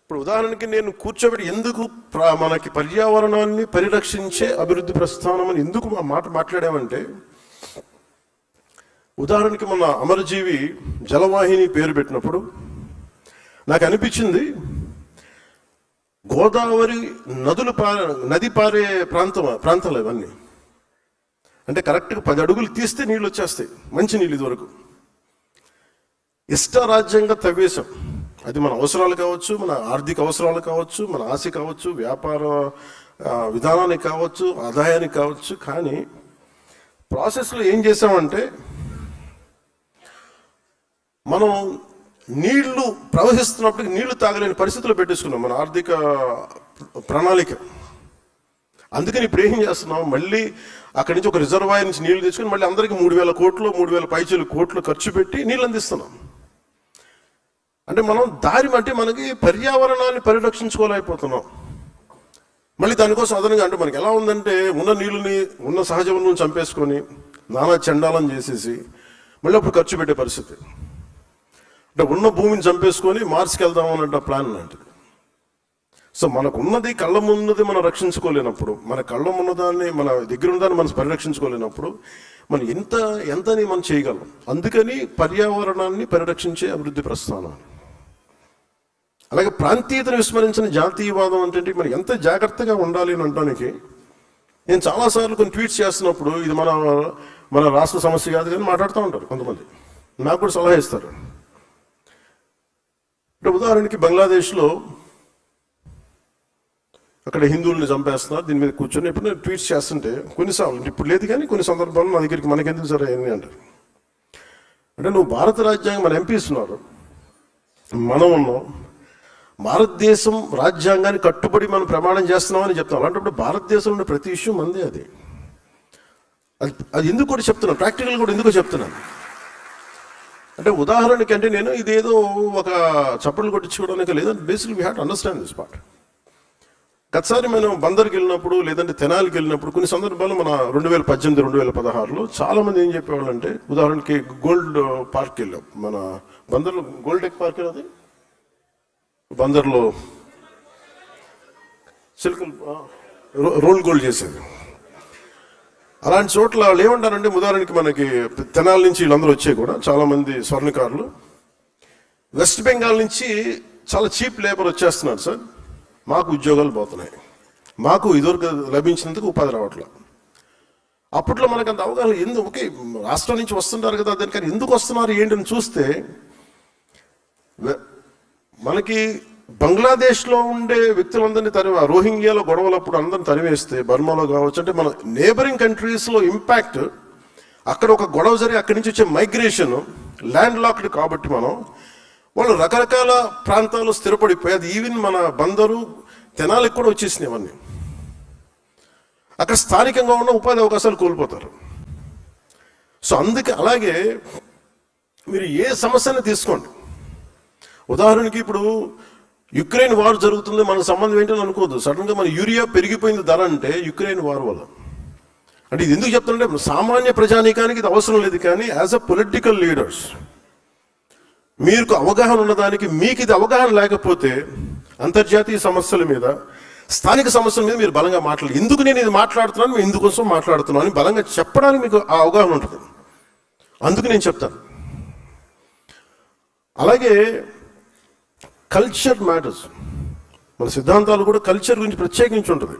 ఇప్పుడు ఉదాహరణకి నేను కూర్చోబెట్టి ఎందుకు మనకి పర్యావరణాన్ని పరిరక్షించే అభివృద్ధి ప్రస్థానం అని ఎందుకు మాట్లాడామంటే, ఉదాహరణకి మన అమరజీవి జలవాహిని పేరు పెట్టినప్పుడు నాకు అనిపించింది, గోదావరి నది పారే ప్రాంతాలు ఇవన్నీ. అంటే కరెక్ట్గా 10 అడుగులు తీస్తే నీళ్ళు వచ్చేస్తాయి, మంచి నీళ్ళు. ఇదివరకు ఇష్టారాజ్యంగా తవ్వేశాం. అది మన అవసరాలు కావచ్చు, మన ఆర్థిక అవసరాలు కావచ్చు, మన ఆశ కావచ్చు, వ్యాపార విధానానికి కావచ్చు, ఆదాయానికి కావచ్చు. కానీ ప్రాసెస్లో ఏం చేసామంటే, మనం నీళ్లు ప్రవహిస్తున్నప్పటికీ నీళ్లు తాగలేని పరిస్థితులు పెట్టేసుకున్నాం మన ఆర్థిక ప్రణాళిక. అందుకని ఇప్పుడు ఏం చేస్తున్నాం, మళ్ళీ అక్కడి నుంచి ఒక రిజర్వాయర్ నుంచి నీళ్లు తెచ్చుకొని మళ్ళీ అందరికీ 3,000 కోట్లు 3,000 పైచీలు కోట్లు ఖర్చు పెట్టి నీళ్ళు అందిస్తున్నాం. అంటే మనం మనకి పర్యావరణాన్ని పరిరక్షించుకోలేకపోతున్నాం. మళ్ళీ దానికోసం అదనంగా అంటే మనకి ఎలా ఉందంటే, ఉన్న నీళ్ళని ఉన్న సహజ వనరులను చంపేసుకొని నానా చండాలం చేసేసి మళ్ళీ అప్పుడు ఖర్చు పెట్టే పరిస్థితి. అంటే ఉన్న భూమిని చంపేసుకొని మార్స్కి వెళ్దామన్నట్టు ప్లాన్ లాంటిది. సో మనకున్నది కళ్ళ ముందుది మనం రక్షించుకోలేనప్పుడు, మన కళ్ళ ఉన్నదాన్ని మన దగ్గర ఉన్నదాన్ని మనం పరిరక్షించుకోలేనప్పుడు మనం ఎంతని మనం చేయగలం. అందుకని పర్యావరణాన్ని పరిరక్షించే అభివృద్ధి ప్రస్థానం. అలాగే ప్రాంతీయతను విస్మరించిన జాతీయవాదం అంటే మనం ఎంత జాగ్రత్తగా ఉండాలి అని అనడానికి నేను చాలాసార్లు కొన్ని ట్వీట్స్ చేస్తున్నప్పుడు, ఇది మన రాష్ట్ర సమస్య కాదు కానీ మాట్లాడుతూ ఉంటారు కొంతమంది, నాకు కూడా సలహా ఇస్తారు. అంటే ఉదాహరణకి బంగ్లాదేశ్లో అక్కడ హిందువుల్ని చంపేస్తున్నారు, దీని మీద కూర్చొని ఇప్పుడు నేను ట్వీట్స్ చేస్తుంటే కొన్నిసార్లు, ఇప్పుడు లేదు కానీ కొన్ని సందర్భాల్లో నా దగ్గరికి మనకెందుకు సరే అని అంటారు. అంటే నువ్వు భారత రాజ్యాంగం మన ఎంపీస్ ఉన్నారు, మనం ఉన్నాం, భారతదేశం రాజ్యాంగాన్ని కట్టుబడి మనం ప్రమాణం చేస్తున్నామని చెప్తాం. అలాంటప్పుడు భారతదేశంలో ఉన్న ప్రతి ఇష్యూ మందే. అది ఎందుకు కూడా చెప్తున్నాను, ప్రాక్టికల్ కూడా ఎందుకో చెప్తున్నాను అంటే, ఉదాహరణకి అంటే నేను ఇదేదో ఒక చప్పట్లు కొట్టించుకోవడానికి లేదంటే basically we have to understand this part. గతసారి మనం బందర్కి వెళ్ళినప్పుడు లేదంటే తెనాలికి వెళ్ళినప్పుడు కొన్ని సందర్భాలు మన 2018, 2016లో చాలా మంది ఏం చెప్పేవాళ్ళు అంటే, ఉదాహరణకి గోల్డ్ పార్క్ వెళ్ళాం, మన బందర్లో గోల్డ్ టెక్ పార్క్ అది బందర్లో సిల్క్ రోల్ గోల్డ్ చేసేది. అలాంటి చోట్ల వాళ్ళు ఏమంటారంటే, ఉదాహరణకి మనకి తెనాలి నుంచి వీళ్ళందరూ వచ్చే కూడా చాలా మంది స్వర్ణకారులు వెస్ట్ బెంగాల్ నుంచి చాలా చీప్ లేబర్ వచ్చేస్తున్నారు సార్, మాకు ఉద్యోగాలు పోతున్నాయి, మాకు ఇదివరకు లభించినందుకు ఉపాధి రావట్లేదు. అప్పట్లో మనకు అంత అవగాహన ఎందుకు, ఓకే రాష్ట్రం నుంచి వస్తుంటారు కదా దాని, కానీ ఎందుకు వస్తున్నారు ఏంటని చూస్తే, మనకి బంగ్లాదేశ్లో ఉండే వ్యక్తులందరినీ రోహింగ్యాలో గొడవలప్పుడు అందరిని తరివేస్తే, బర్మాలో కావచ్చు, అంటే మన నేబరింగ్ కంట్రీస్లో ఇంపాక్ట్, అక్కడ ఒక గొడవ జరిగి అక్కడి నుంచి వచ్చే మైగ్రేషన్ ల్యాండ్ లాక్డ్ కాబట్టి వాళ్ళు రకరకాల ప్రాంతాల్లో స్థిరపడిపోయి, అది ఈవెన్ మన బందరు తెనాలికి కూడా వచ్చేసినాయి అవన్నీ. అక్కడ స్థానికంగా ఉన్న ఉపాధి అవకాశాలు కోల్పోతారు. సో అందుకే అలాగే మీరు ఏ సమస్యను తీసుకోండి, ఉదాహరణకి ఇప్పుడు యుక్రెయిన్ వార్ జరుగుతుంది, మనకు సంబంధం ఏంటని అనుకోవద్దు. సడన్గా మన యూరియా పెరిగిపోయింది ధర అంటే యుక్రెయిన్ వార్ వల్ల. అంటే ఇది ఎందుకు చెప్తానంటే, సామాన్య ప్రజానీకానికి ఇది అవసరం లేదు, కానీ యాజ్ అ పొలిటికల్ లీడర్స్ మీకు అవగాహన ఉన్నదానికి, మీకు ఇది అవగాహన లేకపోతే అంతర్జాతీయ సమస్యల మీద, స్థానిక సమస్యల మీద మీరు బలంగా మాట్లాడాలి. ఎందుకు నేను ఇది మాట్లాడుతున్నాను, మేము ఇందుకోసం మాట్లాడుతున్నాను అని బలంగా చెప్పడానికి మీకు ఆ అవగాహన ఉంటుంది. అందుకు నేను చెప్తాను. అలాగే కల్చర్ మ్యాటర్స్, మన సిద్ధాంతాలు కూడా కల్చర్ గురించి ప్రత్యేకించి ఉంటుంది.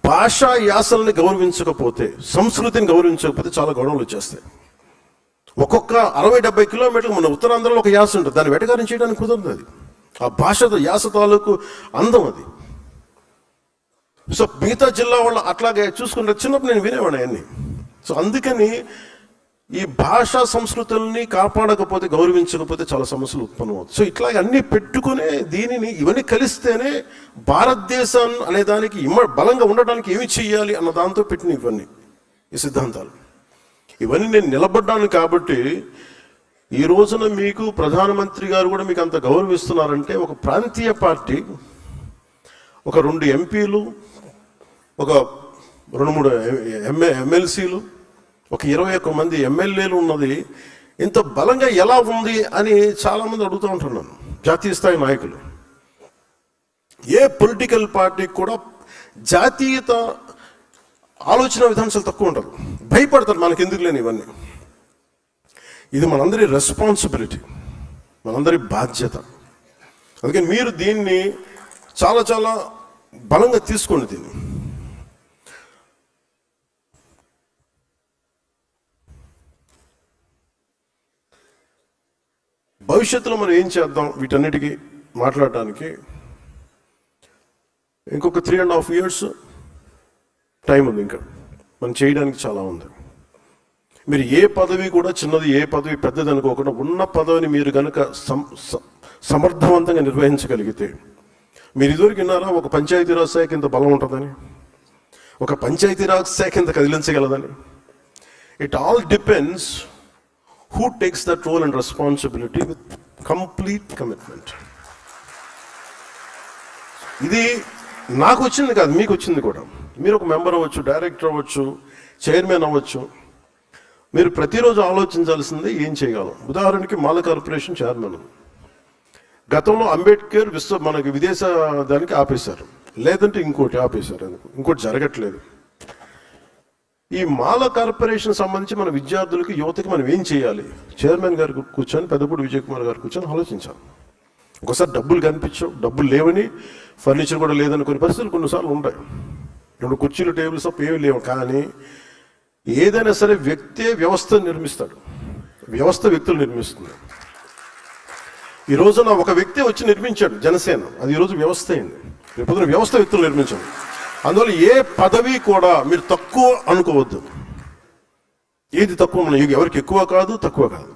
భాషా యాసల్ని గౌరవించకపోతే, సంస్కృతిని గౌరవించకపోతే చాలా గొడవలు వచ్చేస్తాయి. ఒక్కొక్క 60-70 కిలోమీటర్లు మన ఉత్తరాంధ్రలో ఒక యాస ఉంటుంది, దాన్ని వెటకారం చేయడానికి కుదరదు. అది ఆ భాషతో యాస తాలూకు అందం అది. సో మిగతా జిల్లా వాళ్ళు అట్లాగే చూసుకుంటే చిన్నప్పుడు నేను వినేవాడిని అన్ని. సో అందుకని ఈ భాషా సంస్కృతుల్ని కాపాడకపోతే, గౌరవించకపోతే చాలా సమస్యలు ఉత్పన్నమవుతాయి. సో ఇట్లాగే అన్ని పెట్టుకునే ఇవన్నీ కలిస్తేనే భారతదేశం అనే దానికి బలంగా ఉండడానికి ఏమి చెయ్యాలి అన్న దాంతో పెట్టిన ఇవన్నీ ఈ సిద్ధాంతాలు. ఇవన్నీ నేను నిలబడ్డాను కాబట్టి ఈ రోజున మీకు ప్రధానమంత్రి గారు కూడా మీకు అంత గౌరవిస్తున్నారంటే, ఒక ప్రాంతీయ పార్టీ, ఒక 2 ఎంపీలు, ఒక 2-3 ఎమ్మెల్సీలు, ఒక 21 మంది ఎమ్మెల్యేలు ఉన్నది ఇంత బలంగా ఎలా ఉంది అని చాలామంది అడుగుతూ ఉంటున్నాను, జాతీయ స్థాయి నాయకులు. ఏ పొలిటికల్ పార్టీకి కూడా జాతీయత ఆలోచన విధానం చాలా తక్కువ ఉంటారు, భయపడతారు మనకి ఎందుకు లేని ఇవన్నీ. ఇది మనందరి రెస్పాన్సిబిలిటీ, మనందరి బాధ్యత. అందుకని మీరు దీన్ని చాలా చాలా బలంగా తీసుకోండి. దీన్ని భవిష్యత్తులో మనం ఏం చేద్దాం వీటన్నిటికీ మాట్లాడడానికి ఇంకొక 3.5 years టైం ఉంది. ఇంకా మనం చేయడానికి చాలా ఉంది. మీరు ఏ పదవి కూడా చిన్నది, ఏ పదవి పెద్దది అనుకోకుండా ఉన్న పదవిని మీరు కనుక సమర్థవంతంగా నిర్వహించగలిగితే, మీరు ఇదివరకు విన్నారా ఒక పంచాయతీరాజ్ శాఖ ఇంత బలం ఉంటుందని, ఒక పంచాయతీరాజ్ శాఖ ఇంత కదిలించగలదని? It all depends who takes that role and responsibility with complete commitment. ఇది నాకు వచ్చింది కాదు, మీకు వచ్చింది కూడా. మీరు ఒక మెంబర్ అవ్వచ్చు, డైరెక్టర్ అవ్వచ్చు, చైర్మన్ అవ్వచ్చు. మీరు ప్రతిరోజు ఆలోచించాల్సిందే ఏం చేయగలం. ఉదాహరణకి మాల కార్పొరేషన్ చైర్మన్ గతంలో అంబేద్కర్ మనకి విదేశ దానికి ఆపేశారు, లేదంటే ఇంకోటి ఆపేశారు, ఇంకోటి జరగట్లేదు. ఈ మాల కార్పొరేషన్ సంబంధించి మన విద్యార్థులకి, యువతకి మనం ఏం చేయాలి? చైర్మన్ గారు కూర్చొని, పెద్దపూడి విజయ్ కుమార్ గారు కూర్చొని ఆలోచించాం. ఒకసారి డబ్బులు కనిపించవు, డబ్బులు లేవని, ఫర్నిచర్ కూడా లేదని కొన్ని పరిస్థితులు కొన్నిసార్లు ఉంటాయి. ఇప్పుడు కుర్చీలు, టేబుల్స్ తప్ప ఏమి లేవు. కానీ ఏదైనా సరే వ్యక్తే వ్యవస్థ నిర్మిస్తాడు, వ్యవస్థ వ్యక్తులు నిర్మిస్తుంది. ఈ రోజున ఒక వ్యక్తి వచ్చి నిర్మించాడు జనసేన, అది ఈరోజు వ్యవస్థ అయింది. రేపు వ్యవస్థ వ్యక్తులు నిర్మించాడు. అందువల్ల ఏ పదవి కూడా మీరు తక్కువ అనుకోవద్దు. ఏది తక్కువ, మన ఎవరికి ఎక్కువ కాదు, తక్కువ కాదు.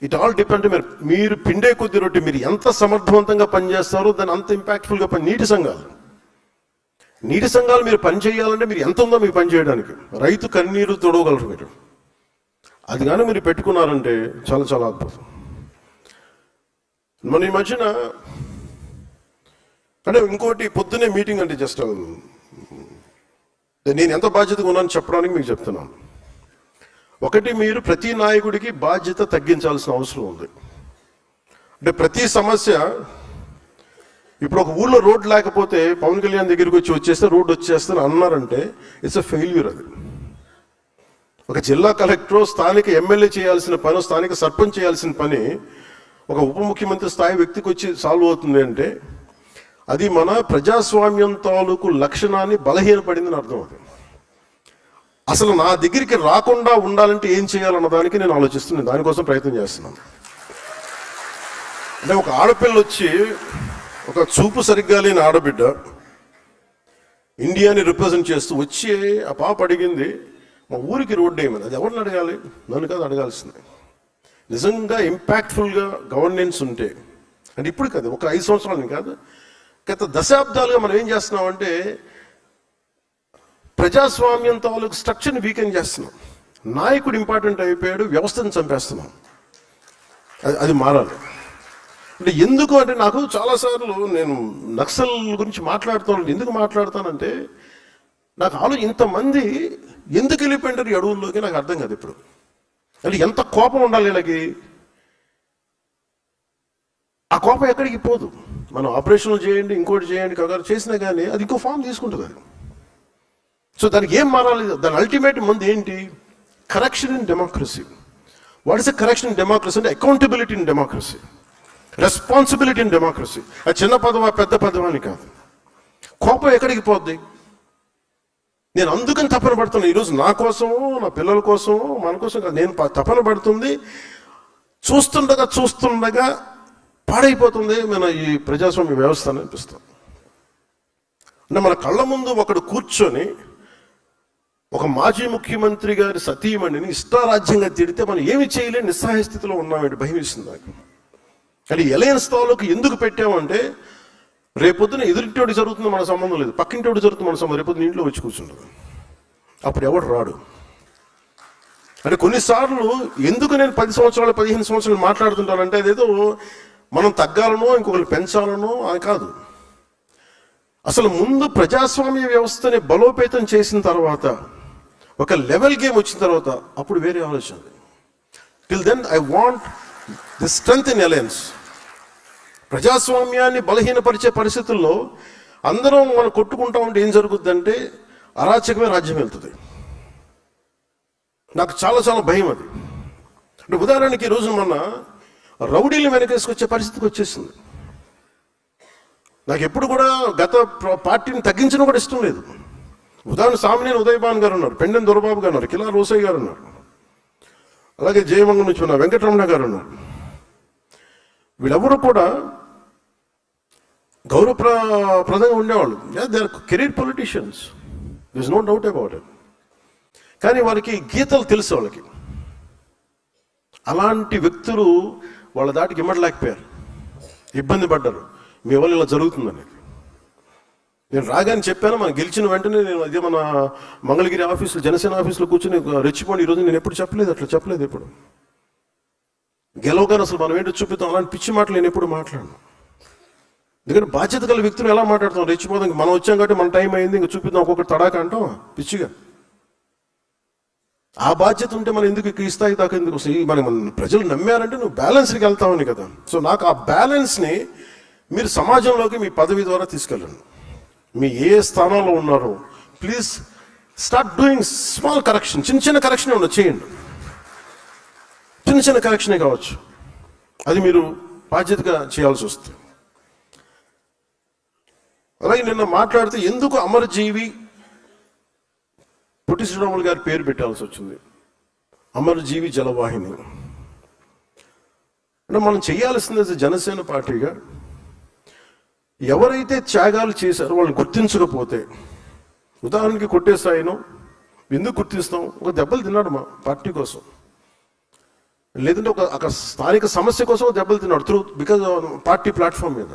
It all depend. మీరు పిండే కొద్ది రొట్టి మీరు ఎంత సమర్థవంతంగా పనిచేస్తారో దాన్ని అంత ఇంపాక్ట్ఫుల్గా నీటి సంఘాలు మీరు పని చేయాలంటే మీరు ఎంత ఉందో మీకు పని చేయడానికి. రైతు కన్నీరు తొడవగలరు మీరు. అది కానీ మీరు పెట్టుకున్నారంటే చాలా చాలా అద్భుతం. మన ఈ మధ్యన అంటే ఇంకోటి, పొద్దునే మీటింగ్ అంటే జస్ట్ నేను ఎంత బాధ్యతగా ఉన్నాను చెప్పడానికి మీకు చెప్తున్నాను. ఒకటి, మీరు ప్రతి నాయకుడికి బాధ్యత తగ్గించాల్సిన అవసరం ఉంది. అంటే ప్రతి సమస్య, ఇప్పుడు ఒక ఊళ్ళో రోడ్ లేకపోతే పవన్ కళ్యాణ్ దగ్గరికి వచ్చేస్తే రోడ్డు వచ్చేస్తాను అన్నారంటే ఇట్స్ అ ఫెయిల్యూర్. అది ఒక జిల్లా కలెక్టర్, స్థానిక ఎమ్మెల్యే చేయాల్సిన పని, స్థానిక సర్పంచ్ చేయాల్సిన పని ఒక ఉప ముఖ్యమంత్రి స్థాయి వ్యక్తికి వచ్చి సాల్వ్ అవుతుంది అంటే అది మన ప్రజాస్వామ్యం తాలూకు లక్షణాన్ని బలహీనపడిందని అర్థం. అది అసలు నా దగ్గరికి రాకుండా ఉండాలంటే ఏం చేయాలన్న దానికి నేను ఆలోచిస్తున్నాను, దానికోసం ప్రయత్నం చేస్తున్నాను. అంటే ఒక ఆడపిల్ల వచ్చి, ఒక చూపు సరిగ్గా లేని ఆడబిడ్డ ఇండియాని రిప్రజెంట్ చేస్తూ వచ్చి ఆ పాప అడిగింది, మా ఊరికి రోడ్డు ఏమని. అది ఎవరిని అడగాలి? నన్ను కాదు అడగాల్సింది. నిజంగా ఇంపాక్ట్ఫుల్గా గవర్నెన్స్ ఉంటే, అంటే ఇప్పుడు కాదు, ఒక 5 సంవత్సరాలని కాదు, గత దశాబ్దాలుగా మనం ఏం చేస్తున్నామంటే ప్రజాస్వామ్యం తాలూకు స్ట్రక్చర్ని వీకెన్ చేస్తున్నాం. నాయకుడు ఇంపార్టెంట్ అయిపోయాడు, వ్యవస్థను చంపేస్తున్నాం. అది మారాలి. అంటే ఎందుకు అంటే నాకు చాలాసార్లు నేను నక్సల్ గురించి మాట్లాడుతాను. ఎందుకు మాట్లాడతానంటే నాకు ఇంతమంది ఎందుకు వెళ్ళిపోయింటారు ఈ అడవుల్లోకి నాకు అర్థం కాదు ఇప్పుడు. అంటే ఎంత కోపం ఉండాలి వీళ్ళకి. ఆ కోపం ఎక్కడికి పోదు. మనం ఆపరేషన్లు చేయండి, ఇంకోటి చేయండి, కగారు చేసినా కానీ అది ఇంకో ఫామ్ తీసుకుంటుంది అది. సో దానికి ఏం మారాలి? దాని అల్టిమేట్ మంది ఏంటి? Correction in democracy. What is a correction in democracy? అంటే accountability in democracy, responsibility in democracy. అది చిన్న పదవా పెద్ద పదవా అని కాదు. కోపం ఎక్కడికి పోద్ది? నేను అందుకని తపన పడుతున్నాను ఈరోజు, నా కోసమో, నా పిల్లల కోసమో, మన కోసం కాదు. నేను తపన పడుతుంది. చూస్తుండగా పాడైపోతుంది మన ఈ ప్రజాస్వామ్య వ్యవస్థ అని అనిపిస్తుంది. అంటే మన కళ్ళ ముందు ఒకడు కూర్చొని ఒక మాజీ ముఖ్యమంత్రి గారి సతీమణిని ఇష్టారాజ్యంగా తిడితే మనం ఏమి చేయలేని నిస్సహాయ స్థితిలో ఉన్నామంటే భయం వేసింది నాకు. అంటే ఎలయన్స్ తాలూకు ఎందుకు పెట్టామంటే రేపొద్దున ఎదురింటోడి జరుగుతుంది మన సంబంధం లేదు, పక్కింటోడి జరుగుతుంది మన సంబంధం. రేపొద్దున ఇంట్లో వచ్చి కూర్చుంటుంది, అప్పుడు ఎవడు రాడు. అంటే కొన్నిసార్లు ఎందుకు నేను 10 సంవత్సరాలు 15 సంవత్సరాలు మాట్లాడుతుంటానంటే అదేదో మనం తగ్గాలనో ఇంకొకరు పెంచాలనో అని కాదు. అసలు ముందు ప్రజాస్వామ్య వ్యవస్థని బలోపేతం చేసిన తర్వాత, ఒక లెవెల్ గేమ్ వచ్చిన తర్వాత అప్పుడు వేరే ఆలోచన. Till then I want the strength in alliance. ప్రజాస్వామ్యాన్ని బలహీనపరిచే పరిస్థితుల్లో అందరం మనం కొట్టుకుంటా ఉంటే ఏం జరుగుతుందంటే అరాచకమే రాజ్యం వెళ్తుంది. నాకు చాలా చాలా భయం అది. అంటే ఉదాహరణకి ఈ రోజు మొన్న రౌడీలు వెనకేసుకొచ్చే పరిస్థితికి వచ్చేసింది. నాకు ఎప్పుడు కూడా గత పార్టీని తగ్గించడం కూడా ఇష్టం లేదు. ఉదాహరణ సామినేని ఉదయభాన్ గారు ఉన్నారు, పెండెం దొరబాబు గారు ఉన్నారు, కిలా రోసయ్య గారు ఉన్నారు, అలాగే జయమంగళ నుంచి ఉన్న వెంకటరమణ గారు ఉన్నారు. వీళ్ళెవరూ కూడా గౌరవప్రదంగా ఉండేవాళ్ళు. They are career politicians, there is no doubt about it. కానీ వారికి గీతలు తెలుసు వాళ్ళకి. అలాంటి వ్యక్తులు వాళ్ళ దాటికి ఇమ్మడలేకపోయారు, ఇబ్బంది పడ్డారు. మీ వల్ల ఇలా జరుగుతుందని నేను రాగానే చెప్పాను. మనం గెలిచిన వెంటనే నేను అదే మన మంగళగిరి ఆఫీసులో, జనసేన ఆఫీసులో కూర్చొని రెచ్చిపోండి. ఈరోజు నేను ఎప్పుడు చెప్పలేదు, అట్లా చెప్పలేదు ఎప్పుడు. గెలవగానే అసలు మనం ఏంటో చూపిద్దాం అలాంటి పిచ్చి మాటలు నేను ఎప్పుడు మాట్లాడను. ఎందుకంటే బాధ్యత గల వ్యక్తులు ఎలా మాట్లాడతాం, రెచ్చిపోదాం. మనం వచ్చాం కాబట్టి మన టైం అయింది, ఇంకా చూపిద్దాం ఒక్కొక్కటి తడాక అంటాం పిచ్చిగా. ఆ బాధ్యత ఉంటే మనం ఎందుకు ఈ స్థాయి దాకా ఎందుకు వస్తాయి? మనం ప్రజలు నమ్మారంటే నువ్వు బ్యాలెన్స్కి వెళ్తామని కదా. సో నాకు ఆ బ్యాలెన్స్ని మీరు సమాజంలోకి మీ పదవి ద్వారా తీసుకెళ్ళండి. మీ ఏ స్థానంలో ఉన్నారో please start doing small correction. చిన్న చిన్న కరెక్షన్ ఉండదు, చేయండి. చిన్న చిన్న కరెక్షనే కావచ్చు, అది మీరు బాధ్యతగా చేయాల్సి వస్తుంది. అలాగే నిన్న మాట్లాడితే ఎందుకు అమరజీవి పొట్టి శ్రీరాములు గారి పేరు పెట్టాల్సి వచ్చింది, అమరజీవి జలవాహిని. అంటే మనం చేయాల్సింది జనసేన పార్టీగా ఎవరైతే త్యాగాలు చేశారో వాళ్ళని గుర్తించకపోతే, ఉదాహరణకి కొట్టేసాయను ఎందుకు గుర్తిస్తాం? ఒక దెబ్బలు తిన్నాడు మా పార్టీ కోసం, లేదంటే ఒక స్థానిక సమస్య కోసం దెబ్బలు తిన్నాడు బికాజ్ పార్టీ ప్లాట్ఫామ్ మీద.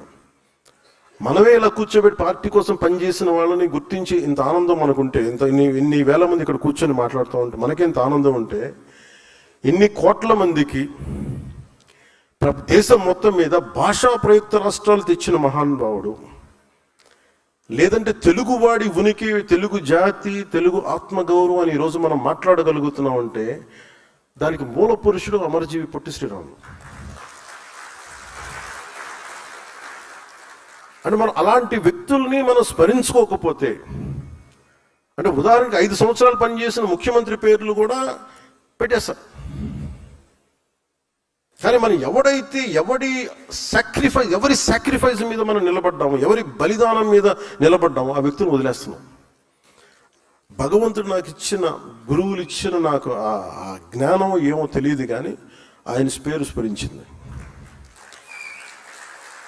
మనమే ఇలా కూర్చోబెట్టి పార్టీ కోసం పనిచేసిన వాళ్ళని గుర్తించి ఇంత ఆనందం మనకుంటే, ఇన్ని వేల మంది ఇక్కడ కూర్చొని మాట్లాడుతూ ఉంటే మనకి ఇంత ఆనందం ఉంటే, ఇన్ని కోట్ల మందికి దేశం మొత్తం మీద భాషా ప్రయుక్త రాష్ట్రాలు తెచ్చిన మహానుభావుడు, లేదంటే తెలుగువాడి ఉనికి, తెలుగు జాతి, తెలుగు ఆత్మగౌరవం అని ఈరోజు మనం మాట్లాడగలుగుతున్నాం అంటే దానికి మూల పురుషుడు అమరజీవి పొట్టి శ్రీరాములు. అంటే మనం అలాంటి వ్యక్తుల్ని మనం స్మరించుకోకపోతే, అంటే ఉదాహరణకి 5 సంవత్సరాలు పనిచేసిన ముఖ్యమంత్రి పేర్లు కూడా పెట్టేస్తారు. కానీ మనం ఎవరి సాక్రిఫైస్ మీద మనం నిలబడ్డాము, ఎవరి బలిదానం మీద నిలబడ్డాము, ఆ వ్యక్తిని వదిలేస్తున్నాం. భగవంతుడు నాకు ఇచ్చిన, గురువులు ఇచ్చిన నాకు ఆ జ్ఞానం ఏమో తెలియదు, కానీ ఆయన పేరు స్మరించింది.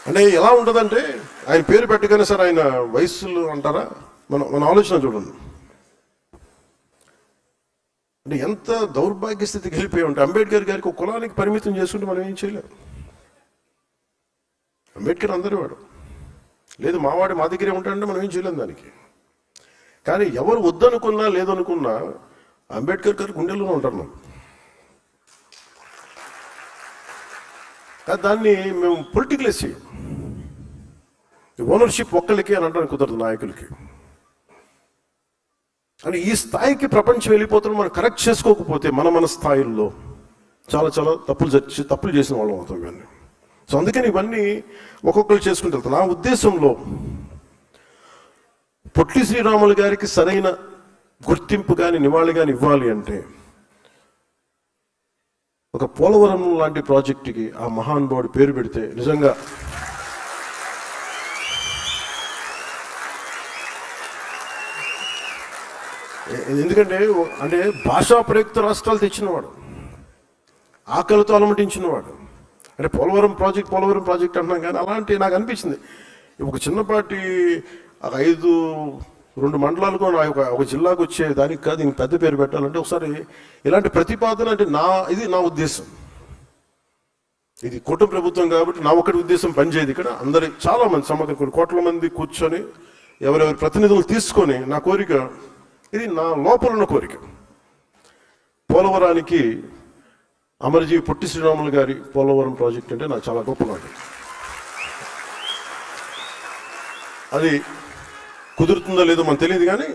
అంటే ఎలా ఉంటుందంటే ఆయన పేరు పెట్టగానే సార్ ఆయన వయస్సులు అంటారా, మన ఆలోచన చూడండి. అంటే ఎంత దౌర్భాగ్య స్థితికి వెళ్ళిపోయి ఉంటే, అంబేద్కర్ గారికి ఒక కులానికి పరిమితం చేసుకుంటే మనం ఏం చేయలేం. అంబేద్కర్ అందరి వాడు, లేదు మావాడు మా దగ్గరే ఉంటాడంటే మనం ఏం చేయలేం దానికి. కానీ ఎవరు వద్దనుకున్నా లేదనుకున్నా అంబేద్కర్ గారి గుండెల్లోనే ఉంటారు మనం. దాన్ని మేము పొలిటికలైజ్ చేయం. ఓనర్షిప్ ఒక్కళ్ళకి అని అంటానికి కుదరదు, నాయకులకి. అని ఈ స్థాయికి ప్రపంచం వెళ్ళిపోతున్న మనం కరెక్ట్ చేసుకోకపోతే మన స్థాయిల్లో చాలా చాలా తప్పులు చేసిన వాళ్ళం అవుతాం ఇవన్నీ. సో అందుకని ఇవన్నీ ఒక్కొక్కరు చేసుకుంటూ వెళ్తాం. నా ఉద్దేశంలో పొట్టి శ్రీరాములు గారికి సరైన గుర్తింపు కానీ నివాళి కానీ ఇవ్వాలి అంటే ఒక పోలవరం లాంటి ప్రాజెక్టుకి ఆ మహానుభావుడి పేరు పెడితే నిజంగా ఎందుకంటే అంటే భాషా ప్రయుక్త రాష్ట్రాలు తెచ్చినవాడు, ఆకలితో అలమటించినవాడు. అంటే పోలవరం ప్రాజెక్ట్ అంటున్నాం, కానీ అలాంటి నాకు అనిపించింది ఒక చిన్నపాటి 2 మండలాలకు ఒక జిల్లాకు వచ్చే దానికి కాదు దీనికి పెద్ద పేరు పెట్టాలంటే ఒకసారి ఇలాంటి ప్రతిపాదన అంటే ఇది నా ఉద్దేశం. ఇది కూటమి ప్రభుత్వం కాబట్టి నా ఒకటి ఉద్దేశం పనిచేయదు. ఇక్కడ అందరి చాలా మంది సమగ్ర కొన్ని కోట్ల మంది కూర్చొని ఎవరెవరి ప్రతినిధులు తీసుకొని నా కోరిక, ఇది నా లోపల ఉన్న కోరిక, పోలవరానికి అమరజీవి పొట్టి శ్రీరాములు గారి పోలవరం ప్రాజెక్ట్ అంటే నాకు చాలా గొప్ప మాట. అది కుదురుతుందో లేదో మనకు తెలియదు, కానీ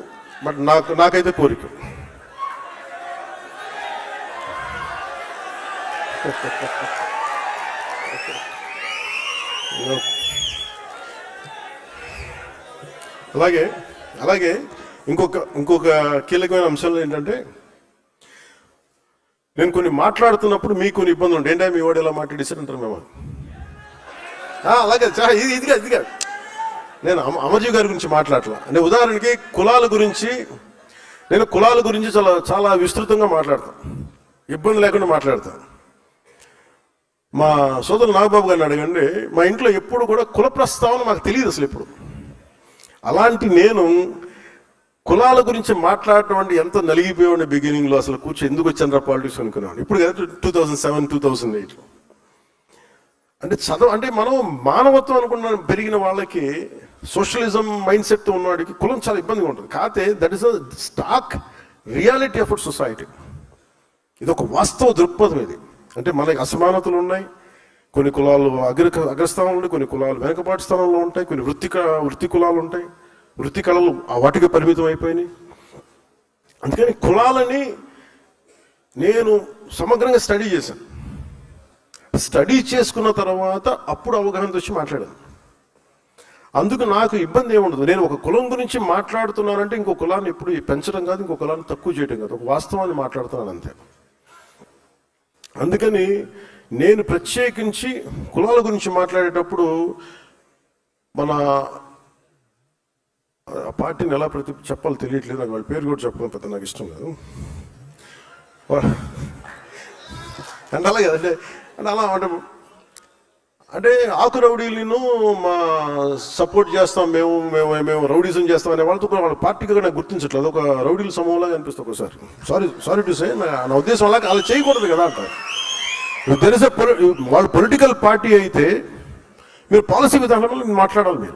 బట్ నాకైతే కోరిక. అలాగే ఇంకొక కీలకమైన అంశాలు ఏంటంటే, నేను కొన్ని మాట్లాడుతున్నప్పుడు మీకు కొన్ని ఇబ్బందులు ఉంటాయి. ఏంటంటే మీ వాడు ఎలా మాట్లాడేసారంటారు మేము. అలాగే ఇదిగా నేను అమర్జీ గారి గురించి మాట్లాడలా. అంటే ఉదాహరణకి నేను కులాల గురించి చాలా చాలా విస్తృతంగా మాట్లాడతాను, ఇబ్బంది లేకుండా మాట్లాడతాను. మా సోదరులు నాగబాబు గారిని అడగండి, మా ఇంట్లో ఎప్పుడు కూడా కుల ప్రస్తావన మాకు తెలియదు అసలు ఎప్పుడు. అలాంటి నేను కులాల గురించి మాట్లాడటం అంటే ఎంత నలిగిపోయాడు బిగినింగ్లో. అసలు ఎందుకు వచ్చాను పాలిటిక్స్ అనుకున్నాను. ఇప్పుడు కదా 2007, 2008లో. అంటే మనం మానవత్వం అనుకున్న పెరిగిన వాళ్ళకి, సోషలిజం మైండ్ సెట్తో ఉన్నవాడికి కులం చాలా ఇబ్బందిగా ఉంటుంది. కాకపోతే that is a stock reality of society. ఇది ఒక వాస్తవ దృక్పథం. ఇది అంటే మనకి అసమానతలు ఉన్నాయి. కొన్ని కులాలు అగ్రస్థానంలో ఉంటాయి, కొన్ని కులాలు వెనకబాటు స్థానంలో ఉంటాయి, కొన్ని వృత్తి కులాలు ఉంటాయి, వృత్తి కళలు వాటికి పరిమితం అయిపోయినాయి. అందుకని కులాలని నేను సమగ్రంగా స్టడీ చేశాను. స్టడీ చేసుకున్న తర్వాత అప్పుడు అవగాహన వచ్చి మాట్లాడాను. అందుకు నాకు ఇబ్బంది ఏముండదు. నేను ఒక కులం గురించి మాట్లాడుతున్నానంటే ఇంకో కులాన్ని ఎప్పుడు పెంచడం కాదు, ఇంకో కులాన్ని తక్కువ చేయడం కాదు, ఒక వాస్తవాన్ని మాట్లాడుతున్నాను అంతే. అందుకని నేను ప్రత్యేకించి కులాల గురించి మాట్లాడేటప్పుడు మన ఆ పార్టీని ఎలా చెప్పాలో తెలియట్లేదు నాకు. వాళ్ళ పేరు కూడా చెప్పడం పెద్ద నాకు ఇష్టం లేదు. అంటే అలాగే అలా అంటే ఆకు రౌడీలను మా సపోర్ట్ చేస్తాం, మేము రౌడీజం చేస్తాం అనే వాళ్ళతో వాళ్ళ పార్టీగా నాకు గుర్తించట్లేదు. ఒక రౌడీల సమూహంలాగా అనిపిస్తుంది ఒకసారి. సారీ టు సే, నా ఉద్దేశం అలా అలా చేయకూడదు కదా అంట. తెలిసే వాళ్ళు పొలిటికల్ పార్టీ అయితే మీరు పాలసీ విధానంలో మాట్లాడాలి.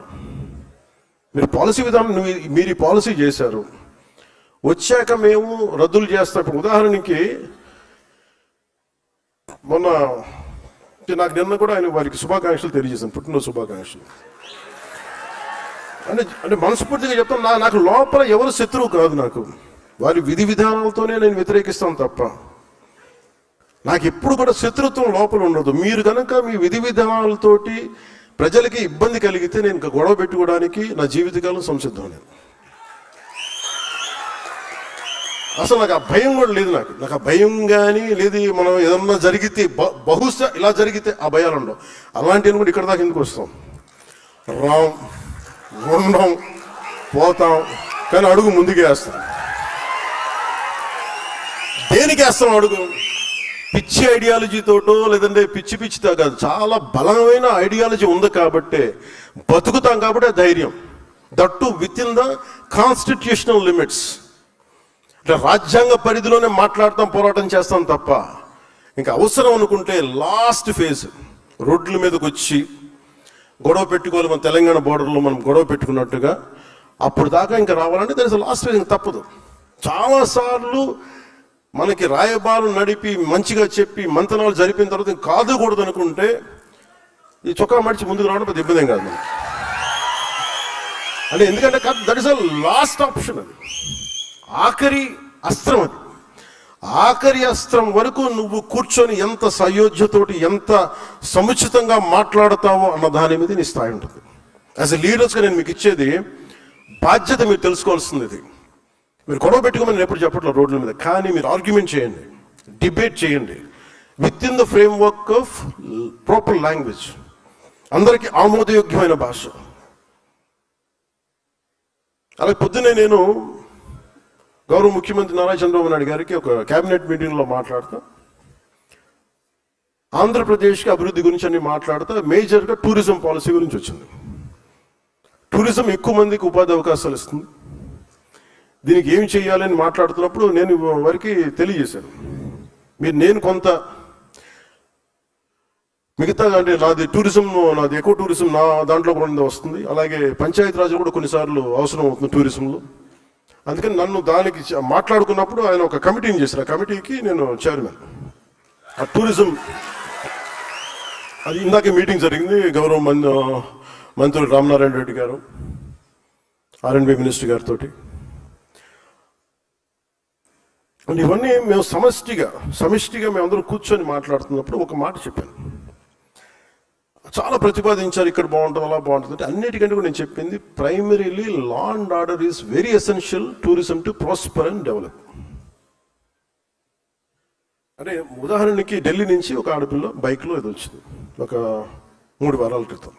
మీరు పాలసీ విధానం, మీరు ఈ పాలసీ చేశారు, వచ్చాక మేము రద్దులు చేస్తాం. ఇప్పుడు ఉదాహరణకి మొన్న నాకు నిన్న కూడా వారికి శుభాకాంక్షలు తెలియజేశాను, పుట్టినరోజు శుభాకాంక్షలు. అంటే మనస్ఫూర్తిగా చెప్తాను, నాకు లోపల ఎవరు శత్రువు కాదు. నాకు వారి విధి విధానాలతోనే నేను వ్యతిరేకిస్తాను తప్ప నాకు ఎప్పుడు కూడా శత్రుత్వం లోపల ఉండదు. మీరు కనుక మీ విధి విధానాలతోటి ప్రజలకి ఇబ్బంది కలిగితే నేను గొడవ పెట్టుకోవడానికి నా జీవితకాలం సంసిద్ధం. నేను అసలు నాకు ఆ భయం కూడా లేదు. నాకు ఆ భయం కానీ లేదు. మనం ఏదన్నా జరిగితే బహుశా ఇలా జరిగితే ఆ భయాలు ఉండవు. అలాంటివి కూడా ఇక్కడ దాకా ఎందుకు వస్తాం, ఉండం, పోతాం, కానీ అడుగు ముందుకే వేస్తాం. దేనికి వేస్తాం అడుగు? పిచ్చి ఐడియాలజీతోటో లేదంటే పిచ్చితో కాదు, చాలా బలమైన ఐడియాలజీ ఉంది కాబట్టి బతుకుతాం. కాబట్టి ధైర్యం, that with in the constitutional limits. అంటే రాజ్యాంగ పరిధిలోనే మాట్లాడతాం, పోరాటం చేస్తాం తప్ప ఇంకా అవసరం అనుకుంటే లాస్ట్ ఫేజ్ రోడ్ల మీదకి వచ్చి గొడవ పెట్టుకోవాలి. మన తెలంగాణ బోర్డర్లో మనం గొడవ పెట్టుకున్నట్టుగా అప్పుడు దాకా ఇంకా రావాలంటే దాని లాస్ట్ ఫేజ్ ఇంకా తప్పదు. చాలాసార్లు మనకి రాయబారం నడిపి మంచిగా చెప్పి మంతనాలు జరిపిన తర్వాత ఇంకా కాదుకూడదు అనుకుంటే ఈ చొక్కా మడిచి ముందుకు రావడం పెద్ద ఇబ్బంది కాదు మనకి. అంటే ఎందుకంటే that is a last option. అది ఆఖరి అస్త్రం. అది ఆఖరి అస్త్రం వరకు నువ్వు కూర్చొని ఎంత సయోధ్యతోటి ఎంత సముచితంగా మాట్లాడతావో అన్న దాని మీద నీ స్థాయి ఉంటుంది. యాజ్ ఎ లీడర్స్గా నేను మీకు ఇచ్చేది బాధ్యత. మీరు తెలుసుకోవాల్సింది ఇది. మీరు గొడవ పెట్టుకోమని నేను ఎప్పుడు చెప్పట్లేదు రోడ్ల మీద, కానీ మీరు ఆర్గ్యుమెంట్ చేయండి, డిబేట్ చేయండి with in the frame work of proper language, అందరికీ ఆమోదయోగ్యమైన భాష. అలాగే పొద్దునే నేను గౌరవ ముఖ్యమంత్రి నారా చంద్రబాబు నాయుడు గారికి ఒక క్యాబినెట్ మీటింగ్లో మాట్లాడుతూ ఆంధ్రప్రదేశ్కి అభివృద్ధి గురించి అన్ని మాట్లాడుతూ మేజర్గా టూరిజం పాలసీ గురించి వచ్చింది. టూరిజం ఎక్కువ మందికి ఉపాధి అవకాశాలు ఇస్తుంది, దీనికి ఏం చేయాలని మాట్లాడుతున్నప్పుడు నేను వారికి తెలియజేశాను. నేను కొంత మిగతా అంటే నాది టూరిజం, నాది ఎక్కువ టూరిజం నా దాంట్లో కూడా వస్తుంది. అలాగే పంచాయతీరాజ్ కూడా కొన్నిసార్లు అవసరం అవుతుంది టూరిజంలో. అందుకని నన్ను దానికి మాట్లాడుకున్నప్పుడు ఆయన ఒక కమిటీని చేశారు. ఆ కమిటీకి నేను చైర్మన్. ఆ టూరిజం అది ఇందాకే మీటింగ్ జరిగింది. గౌరవ మంత్రులు రామనారాయణ రెడ్డి గారు, R&B మినిస్టర్ గారితో. ఇవన్నీ మేము సమిష్టిగా మేమందరం కూర్చొని మాట్లాడుతున్నప్పుడు ఒక మాట చెప్పాను. చాలా ప్రతిపాదించారు, ఇక్కడ బాగుంటుంది అలా బాగుంటుంది అంటే. అన్నిటికంటే కూడా నేను చెప్పింది primarily law and order is very essential tourism to prosper and develop. అంటే ఉదాహరణకి ఢిల్లీ నుంచి ఒక ఆడపిల్ల బైక్లో ఏదో వచ్చింది ఒక 3 వారాల క్రితం,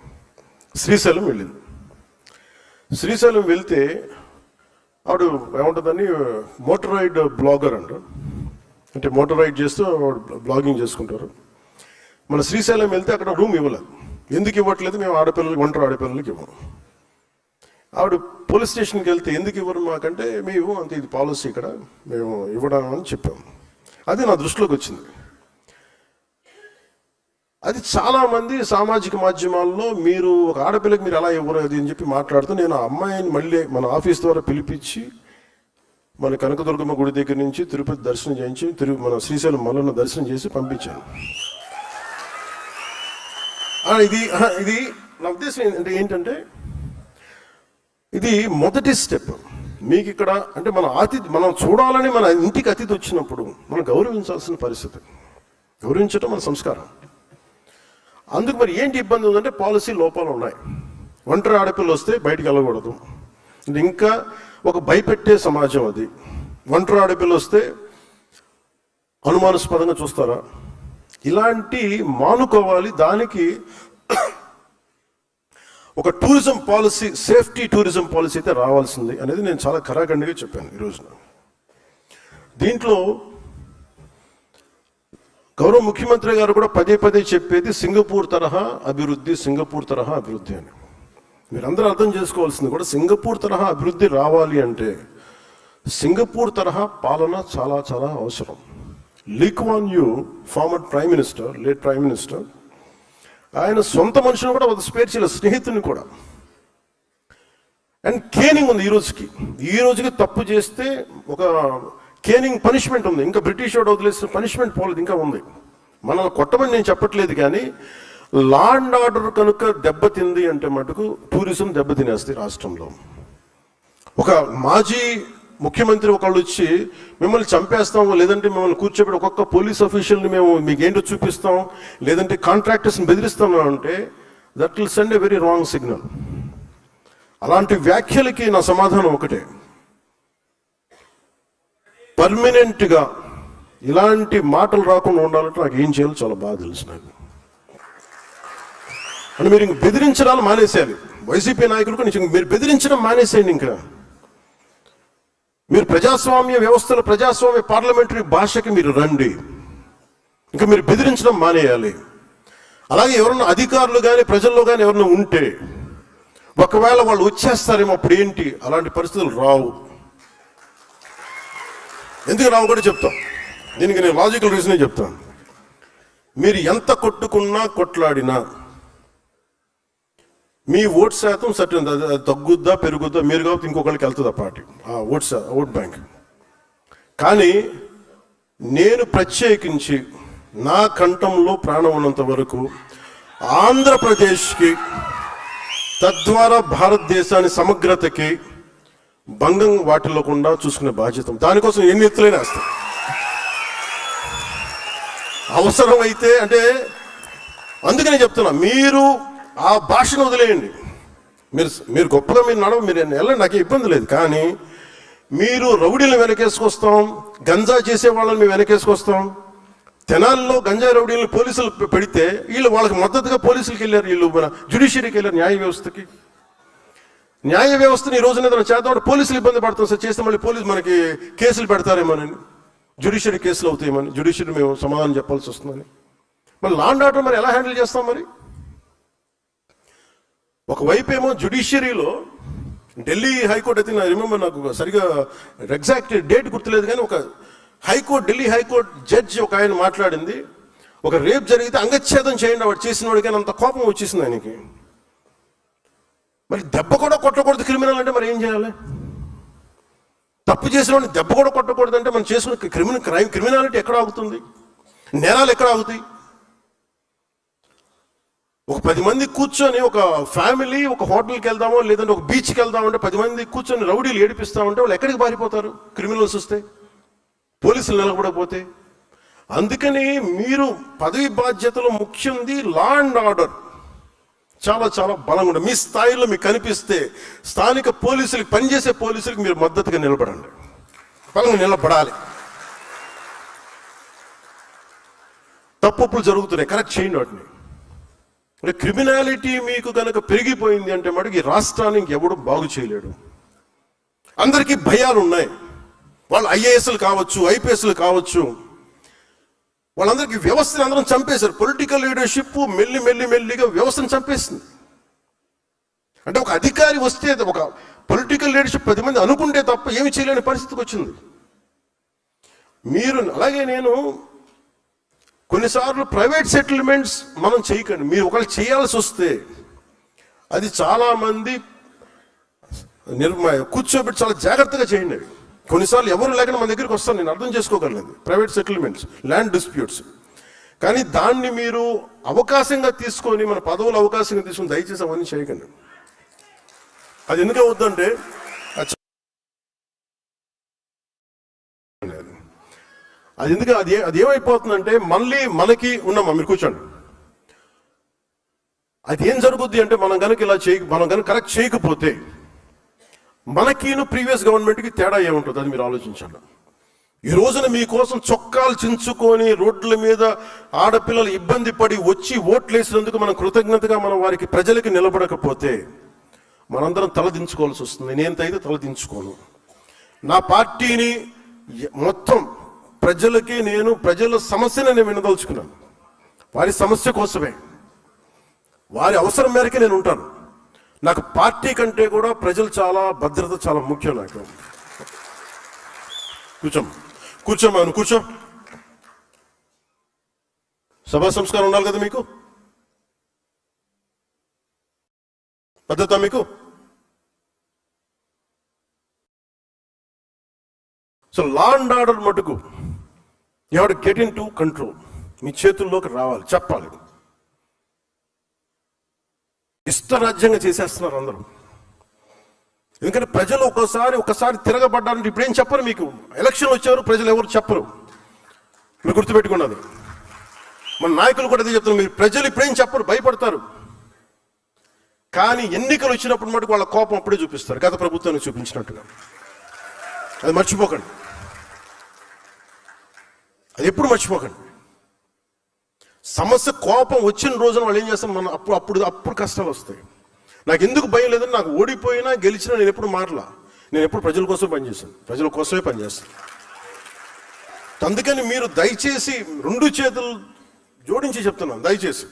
శ్రీశైలం వెళ్ళింది. శ్రీశైలం వెళ్తే ఆవిడ ఏముంటుందని మోటార్ రైడ్ బ్లాగర్ అంట, అంటే మోటార్ రైడ్ చేస్తూ బ్లాగింగ్ చేసుకుంటారు. మన శ్రీశైలం వెళ్తే అక్కడ రూమ్ ఇవ్వలేదు. ఎందుకు ఇవ్వట్లేదు? మేము ఆడపిల్లలకి, ఒంటరి ఆడపిల్లలకి ఇవ్వము. ఆవిడ పోలీస్ స్టేషన్కి వెళ్తే ఎందుకు ఇవ్వరు మాకంటే, మేము అంత ఇది పాలసీ ఇక్కడ, మేము ఇవ్వడం అని చెప్పాము. అది నా దృష్టిలోకి వచ్చింది. అది చాలామంది సామాజిక మాధ్యమాల్లో మీరు ఒక ఆడపిల్లకి మీరు ఎలా ఇవ్వరు అది అని చెప్పి మాట్లాడుతూ, నేను ఆ అమ్మాయిని మళ్ళీ మన ఆఫీస్ ద్వారా పిలిపించి మన కనకదుర్గమ్మ గుడి దగ్గర నుంచి తిరుపతి దర్శనం చేయించి మన శ్రీశైలం మల్లన్న దర్శనం చేసి పంపించాను. ఇది నా ఉద్దేశం ఏంటంటే ఇది మొదటి స్టెప్. మీకు ఇక్కడ అంటే మనం చూడాలని మన ఇంటికి అతిథి వచ్చినప్పుడు మనం గౌరవించాల్సిన పరిస్థితి, గౌరవించడం మన సంస్కారం. అందుకు మరి ఏంటి ఇబ్బంది ఉందంటే పాలసీ లోపాలు ఉన్నాయి. ఒంటరి ఆడపిల్ల వస్తే బయటికి వెళ్ళకూడదు, ఇంకా ఒక భయపెట్టే సమాజం అది. ఒంటరి ఆడపిల్ల వస్తే అనుమానాస్పదంగా చూస్తారా, ఇలాంటి మానుకోవాలి. దానికి ఒక tourism policy, safety tourism policy అయితే రావాల్సింది అనేది నేను చాలా ఖరాఖండిగా చెప్పాను ఈ రోజున. దీంట్లో గౌరవ ముఖ్యమంత్రి గారు కూడా పదే చెప్పేది సింగపూర్ తరహా అభివృద్ధి, సింగపూర్ తరహా అభివృద్ధి అని. మీరందరూ అర్థం చేసుకోవాల్సింది కూడా, సింగపూర్ తరహా అభివృద్ధి రావాలి అంటే సింగపూర్ తరహా పాలన చాలా చాలా అవసరం. Lee Kuan Yew, former prime minister, late prime minister, ఆయన సొంత మనుషులను కూడా స్పేర్ చేయలేదు, స్నేహితుని కూడా. అండ్ కేనింగ్ ఉంది ఈ రోజుకి తప్పు చేస్తే ఒక కేనింగ్ పనిష్మెంట్ ఉంది. ఇంకా బ్రిటిష్ వాడు వదిలేసిన పనిష్మెంట్ పోలేదు, ఇంకా ఉంది. మనల్ని కొట్టమని నేను చెప్పట్లేదు, కానీ లా అండ్ ఆర్డర్ కనుక దెబ్బతింది అంటే మటుకు టూరిజం దెబ్బతినేస్తుంది రాష్ట్రంలో. ఒక మాజీ ముఖ్యమంత్రి ఒకళ్ళు వచ్చి మిమ్మల్ని చంపేస్తాం, లేదంటే మిమ్మల్ని కూర్చోబెట్టి ఒక్కొక్క పోలీస్ అఫీషియల్ని మేము మీకేంటో చూపిస్తాం, లేదంటే కాంట్రాక్టర్స్ని బెదిరిస్తాం అంటే that will send a very wrong signal. అలాంటి వ్యాఖ్యలకి నా సమాధానం ఒకటే, పర్మనెంట్గా ఇలాంటి మాటలు రాకుండా ఉండాలంటే నాకు ఏం చేయాలో చాలా బాగా తెలుసు నాకు. అంటే మీరు ఇంక బెదిరించడాలు మానేసేయాలి. వైసీపీ నాయకులకు మీరు బెదిరించడం మానేసేయండి. ఇంకా మీరు ప్రజాస్వామ్య వ్యవస్థలో, ప్రజాస్వామ్య పార్లమెంటరీ భాషకి మీరు రండి. ఇంకా మీరు బెదిరించడం మానేయాలి. అలాగే ఎవరన్నా అధికారులు కానీ ప్రజల్లో కానీ ఎవరన్నా ఉంటే, ఒకవేళ వాళ్ళు వచ్చేస్తారేమో అప్పుడు ఏంటి, అలాంటి పరిస్థితులు రావు. ఎందుకు రావు కూడా చెప్తాం. దీనికి నేను లాజికల్ రీజనే చెప్తాను. మీరు ఎంత కొట్టుకున్నా కొట్లాడినా మీ ఓట్ శాతం సర్టన్ తగ్గుద్దా పెరుగుద్దా, మీరు కాబట్టి ఇంకొకరికి వెళ్తుంది ఆ పార్టీ, ఆ ఓట్ బ్యాంక్. కానీ నేను ప్రత్యేకించి నా కంఠంలో ప్రాణం ఉన్నంత వరకు ఆంధ్రప్రదేశ్కి, తద్వారా భారతదేశాన్ని సమగ్రతకి భంగం వాటిల్లకుండా చూసుకునే బాధ్యత, దానికోసం ఎన్ని ఎత్తులైనా వేస్తాం. అవసరమైతే అంటే అందుకనే చెప్తున్నా, మీరు ఆ భాషను వదిలేయండి. మీరు గొప్పగా మీరు వెళ్ళండి, నాకే ఇబ్బంది లేదు. కానీ మీరు రౌడీలను వెనకేసుకొస్తాం, గంజా చేసే వాళ్ళని మేము వెనకేసుకొస్తాం. తెనాల్లో గంజా రౌడీలను పోలీసులు పెడితే వీళ్ళు వాళ్ళకి మద్దతుగా పోలీసులకి వెళ్ళారు, వీళ్ళు మన జ్యుడిషియరీకి వెళ్ళారు, న్యాయ వ్యవస్థకి. న్యాయ వ్యవస్థని ఈ రోజున ఏదైనా చేద్దాం పోలీసులు ఇబ్బంది పడతాం సార్, చేస్తే మళ్ళీ పోలీసు మనకి కేసులు పెడతారేమోనని, జ్యుడిషియరీ కేసులు అవుతాయేమని, జ్యుడిషియరీ మేము సమాధానం చెప్పాల్సి వస్తుందని. మరి లా అండ్ ఆర్డర్ మరి ఎలా హ్యాండిల్ చేస్తాం? మరి ఒకవైపు ఏమో జ్యుడిషియరీలో ఢిల్లీ హైకోర్టు అయితే, నా రిమెంబర్, నాకు సరిగా ఎగ్జాక్ట్ డేట్ గుర్తులేదు, కానీ ఒక ఢిల్లీ హైకోర్టు జడ్జి ఒక ఆయన మాట్లాడింది, ఒక రేప్ జరిగితే అంగచ్ఛేదం చేయండి వాడు చేసిన వాడికి, అంత కోపం వచ్చేసింది ఆయనకి. మరి దెబ్బ కూడా కొట్టకూడదు క్రిమినల్ అంటే మరి ఏం చేయాలి? తప్పు చేసిన వాడిని దెబ్బ కూడా కొట్టకూడదు అంటే మనం చేసుకున్న క్రిమినాలిటీ ఎక్కడ ఆగుతుంది? నేరాలు ఎక్కడ ఆగుతాయి? ఒక 10 మంది కూర్చొని, ఒక ఫ్యామిలీ ఒక హోటల్కి వెళ్దామో లేదంటే ఒక బీచ్కి వెళ్దామంటే 10 మంది కూర్చొని రౌడీలు ఏడిపిస్తామంటే వాళ్ళు ఎక్కడికి పారిపోతారు? క్రిమినల్స్ వస్తే, పోలీసులు నిలబడకపోతే. అందుకని మీరు పదవి బాధ్యతలో ముఖ్యంది లా అండ్ ఆర్డర్. చాలా చాలా బలంగా ఉండాలి. మీ స్థాయిలో మీకు కనిపిస్తే స్థానిక పోలీసులకు, పనిచేసే పోలీసులకు మీరు మద్దతుగా నిలబడండి, బలంగా నిలబడాలి. తప్పులు జరుగుతున్నాయి, కరెక్ట్ చేయండి వాటిని. అంటే క్రిమినాలిటీ మీకు కనుక పెరిగిపోయింది అంటే మటుకు ఈ రాష్ట్రాన్ని ఇంకెవడు బాగు చేయలేడు. అందరికీ భయాలు ఉన్నాయి. వాళ్ళు ఐఏఎస్లు కావచ్చు, ఐపీఎస్లు కావచ్చు, వాళ్ళందరికీ వ్యవస్థను అందరం చంపేశారు. పొలిటికల్ లీడర్షిప్ మెల్లిగా వ్యవస్థను చంపేస్తుంది. అంటే ఒక అధికారి వస్తే, ఒక పొలిటికల్ లీడర్షిప్ 10 మంది అనుకుంటే తప్ప ఏమి చేయలేని పరిస్థితికి వచ్చింది. మీరు అలాగే నేను కొన్నిసార్లు ప్రైవేట్ సెటిల్మెంట్స్ మనం చేయకండి. మీరు ఒకవేళ చేయాల్సి వస్తే అది చాలామంది కూర్చోబెట్టి చాలా జాగ్రత్తగా చేయండి. కొన్నిసార్లు ఎవరు లేకుండా మన దగ్గరికి వస్తాను, నేను అర్థం చేసుకోగలను. Private settlements, land disputes. కానీ దాన్ని మీరు అవకాశంగా తీసుకొని, మన పదవులు అవకాశంగా తీసుకొని దయచేసి అవన్నీ చేయకండి. అది ఎందుకు అవుతుందంటే అది ఎందుకు అది ఏమైపోతుందంటే మళ్ళీ మనకి ఉన్నామా, మీరు కూర్చోండి, అది ఏం జరుగుద్ది అంటే మనం కనుక మనం కనుక కరెక్ట్ చేయకపోతే మనకిను ప్రీవియస్ గవర్నమెంట్కి తేడా ఏముంటుంది అది మీరు ఆలోచించండి. ఈ రోజున మీకోసం చొక్కాలు చించుకొని రోడ్ల మీద ఆడపిల్లలు ఇబ్బంది పడి వచ్చి ఓట్లు వేసినందుకు మనం కృతజ్ఞతగా మనం వారికి ప్రజలకి నిలబడకపోతే మనందరం తలదించుకోవాల్సి వస్తుంది. నేనైతే తలదించుకోను. నా పార్టీని మొత్తం ప్రజలకి, నేను ప్రజల సమస్యను నేను వినదలుచుకున్నాను. వారి సమస్య కోసమే, వారి అవసరం మేరకే నేను ఉంటాను. నాకు పార్టీ కంటే కూడా ప్రజలు చాలా, భద్రత చాలా ముఖ్యం నాకు. కూర్చోమా కూర్చో. సభా సంస్కారం ఉండాలి కదా మీకు, భద్రత మీకు. సో లా అండ్ ఆర్డర్ మటుకు you have to get in to control. మీ చేతుల్లోకి రావాలి, చెప్పాలి. ఇష్టరాజ్యంగా చేసేస్తున్నారు అందరూ. ఎందుకంటే ప్రజలు ఒకసారి తిరగబడ్డారంటే ఇప్పుడేం చెప్పరు మీకు. ఎలక్షన్ వచ్చారు, ప్రజలు ఎవరు చెప్పరు, మీరు గుర్తుపెట్టుకున్నది. మన నాయకులు కూడా అదే చెప్తున్నారు, మీరు ప్రజలు ఇప్పుడేం చెప్పరు, భయపడతారు. కానీ ఎన్నికలు వచ్చినప్పుడు మటుకు వాళ్ళ కోపం అప్పుడే చూపిస్తారు, గత ప్రభుత్వాన్ని చూపించినట్టుగా. అది మర్చిపోకండి, అది ఎప్పుడు మర్చిపోకండి. సమస్య కోపం వచ్చిన రోజున వాళ్ళు ఏం చేస్తాం, మనం అప్పుడు కష్టాలు వస్తాయి. నాకు ఎందుకు భయం లేదని, నాకు ఓడిపోయినా గెలిచినా నేను ఎప్పుడు మారలా. నేను ఎప్పుడు ప్రజల కోసం పనిచేశాను, ప్రజల కోసమే పనిచేస్తాను. అందుకని మీరు దయచేసి 2 చేతులు జోడించి చెప్తున్నాను, దయచేసి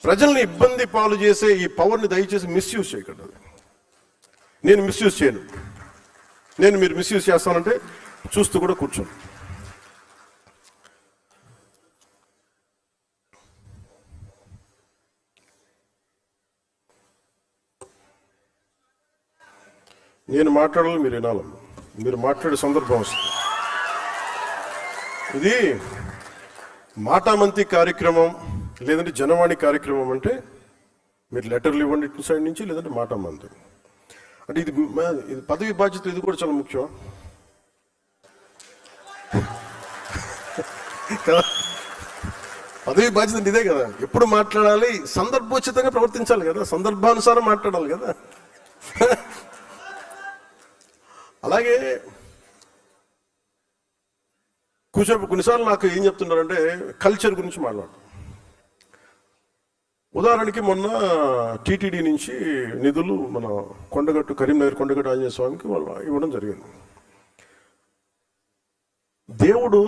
ప్రజల్ని ఇబ్బంది పాలు చేసే ఈ పవర్ని దయచేసి మిస్యూజ్ చేయకండి. నేను మిస్యూజ్ చేయను. మీరు మిస్యూజ్ చేస్తానంటే చూస్తూ కూడా కూర్చోండి. నేను మాట్లాడాలి, మీరు వినాలి. మీరు మాట్లాడే సందర్భం వస్తుంది. ఇది మాటామంతి కార్యక్రమం, లేదంటే జనవాణి కార్యక్రమం అంటే మీరు లెటర్లు ఇవ్వండి ఇటు సైడ్ నుంచి, లేదంటే మాటామంతి. అంటే ఇది పదవి బాధ్యత, ఇది కూడా చాలా ముఖ్యం కదా. పదవి బాధ్యత ఇదే కదా, ఎప్పుడు మాట్లాడాలి, సందర్భోచితంగా ప్రవర్తించాలి కదా, సందర్భానుసారం మాట్లాడాలి కదా. అలాగే కొన్నిసార్లు నాకు ఏం చెప్తున్నారంటే కల్చర్ గురించి మాట్లాడు. ఉదాహరణకి మొన్న టీటీడీ నుంచి నిధులు మన కరీంనగర్ కొండగట్టు ఆంజనేయ స్వామికి వాళ్ళు ఇవ్వడం జరిగింది. దేవుడు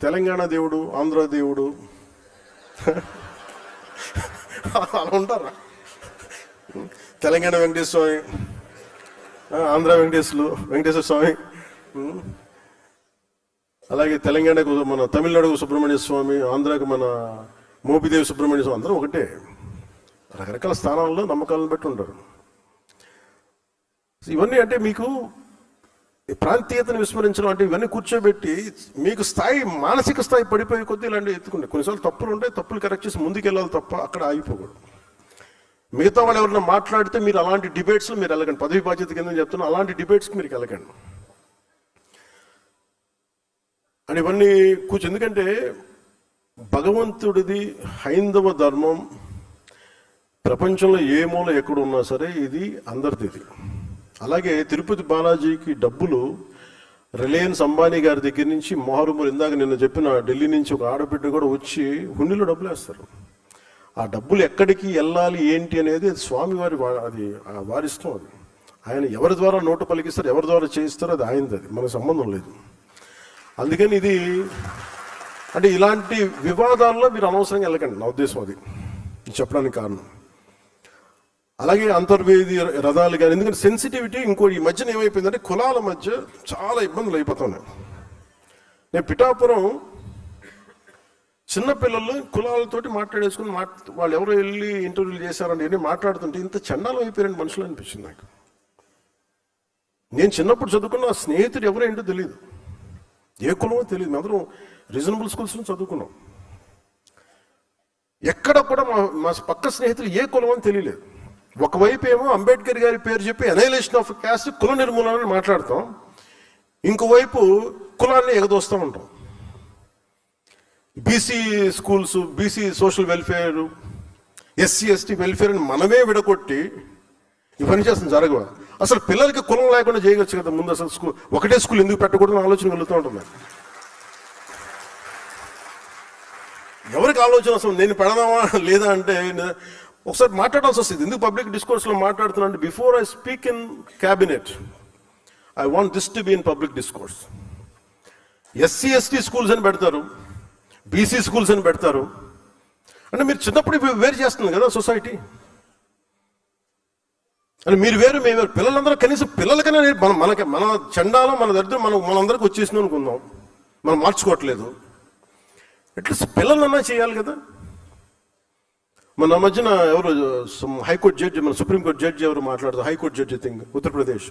తెలంగాణ దేవుడు, ఆంధ్ర దేవుడు అలా ఉంటారా? తెలంగాణ వెంకటేశ్వర స్వామి, ఆంధ్ర వెంకటేశ్వర స్వామి, అలాగే తెలంగాణకు మన తమిళనాడుకు సుబ్రహ్మణ్య స్వామి, ఆంధ్రాకు మన మోపిదేవి సుబ్రహ్మణ్య స్వామి, అందరూ ఒకటే. రకరకాల స్థానాల్లో నమ్మకాలను బట్టి ఉంటారు. ఇవన్నీ అంటే మీకు ప్రాంతీయతను విస్మరించడం అంటే ఇవన్నీ కూర్చోబెట్టి మీకు మానసిక స్థాయి పడిపోయే కొద్దీ ఇలాంటివి ఎత్తుకుంటే కొన్నిసార్లు తప్పులు ఉంటాయి, తప్పులు కరెక్ట్ చేసి ముందుకెళ్ళాలి తప్ప అక్కడ ఆగిపోకూడదు. మిగతా వాళ్ళు ఎవరైనా మాట్లాడితే మీరు అలాంటి డిబేట్స్ మీరు వెళ్ళకండి. పదవి బాధ్యత కింద చెప్తున్నా, అలాంటి డిబేట్స్కి మీరు వెళ్ళకండి అని ఇవన్నీ ఎందుకంటే భగవంతుడిది హైందవ ధర్మం ప్రపంచంలో ఏ మూల ఎక్కడ ఉన్నా సరే ఇది అందరిది. ఇది అలాగే తిరుపతి బాలాజీకి డబ్బులు రిలయన్స్ అంబానీ గారి దగ్గర నుంచి మొహరుములు, ఇందాక నిన్న చెప్పిన ఢిల్లీ నుంచి ఒక ఆడబిడ్డ కూడా వచ్చి హుండీలో డబ్బులు వేస్తారు. ఆ డబ్బులు ఎక్కడికి వెళ్ళాలి ఏంటి అనేది స్వామివారి అది వారిష్టం. అది ఆయన ఎవరి ద్వారా నోటు పలికిస్తారు, ఎవరి ద్వారా చేయిస్తారో అది ఆయనది, అది మనకు సంబంధం లేదు. అందుకని ఇది అంటే ఇలాంటి వివాదాల్లో మీరు అనవసరంగా వెళ్ళకండి, నా ఉద్దేశం అది చెప్పడానికి కారణం. అలాగే అంతర్వేది రథాలు కానీ, ఎందుకంటే సెన్సిటివిటీ ఇంకో ఈ మధ్యన ఏమైపోయిందంటే కులాల మధ్య చాలా ఇబ్బందులు అయిపోతున్నాయి. నేను పిఠాపురం చిన్నపిల్లలు కులాలతోటి మాట్లాడేసుకుని వాళ్ళు ఎవరో వెళ్ళి ఇంటర్వ్యూలు చేశారంటే ఇవన్నీ మాట్లాడుతుంటే ఇంత చండాలం అయిపోయారండి మనుషులు అనిపించింది నాకు. నేను చిన్నప్పుడు చదువుకున్న స్నేహితుడు ఎవరో ఏంటో తెలియదు, ఏ కులమో తెలియదు. అందరం రీజనబుల్ స్కూల్స్లో చదువుకున్నాం. ఎక్కడ కూడా మా పక్క స్నేహితులు ఏ కులం అని తెలియలేదు. ఒకవైపు ఏమో అంబేద్కర్ గారి పేరు చెప్పి అనైలేషన్ ఆఫ్ క్యాస్ట్, కుల నిర్మూలన మాట్లాడతాం, ఇంకోవైపు కులాన్ని ఎగదోస్తూ ఉంటాం. BC schools, BC social welfare, SC ST welfare అని మనమే విడగొట్టి ఇవన్నీ చేస్తుంది జరగవా? అసలు పిల్లలకి కులం లేకుండా చేయవచ్చు కదా ముందు. అసలు ఒకటే స్కూల్ ఎందుకు పెట్టకూడదని ఆలోచన వెళ్తూ ఉంటుంది. ఎవరికి ఆలోచన అసలు నేను పెడదామా లేదా అంటే ఒకసారి మాట్లాడాల్సి వస్తుంది. ఎందుకు పబ్లిక్ డిస్కోర్స్లో మాట్లాడుతున్నా అంటే before I speak in cabinet I want this to be in public discourse. SC ST schools అని పెడతారు, బీసీ స్కూల్స్ అని పెడతారు. అంటే మీరు చిన్నప్పుడు వేరు చేస్తుంది కదా సొసైటీ. అంటే మీరు వేరు, మేము వేరు. పిల్లలందరూ కనీసం పిల్లలకైనా మన చండాలం, మన దరిద్రం మనందరికి వచ్చేసింది అనుకుందాం, మనం మార్చుకోవట్లేదు. అట్లీస్ట్ పిల్లలన్నా చేయాలి కదా. మన మధ్యన ఎవరు హైకోర్టు జడ్జి, మన సుప్రీంకోర్టు జడ్జి ఎవరు మాట్లాడుతారు, హైకోర్టు జడ్జి థింగ్ ఉత్తరప్రదేశ్,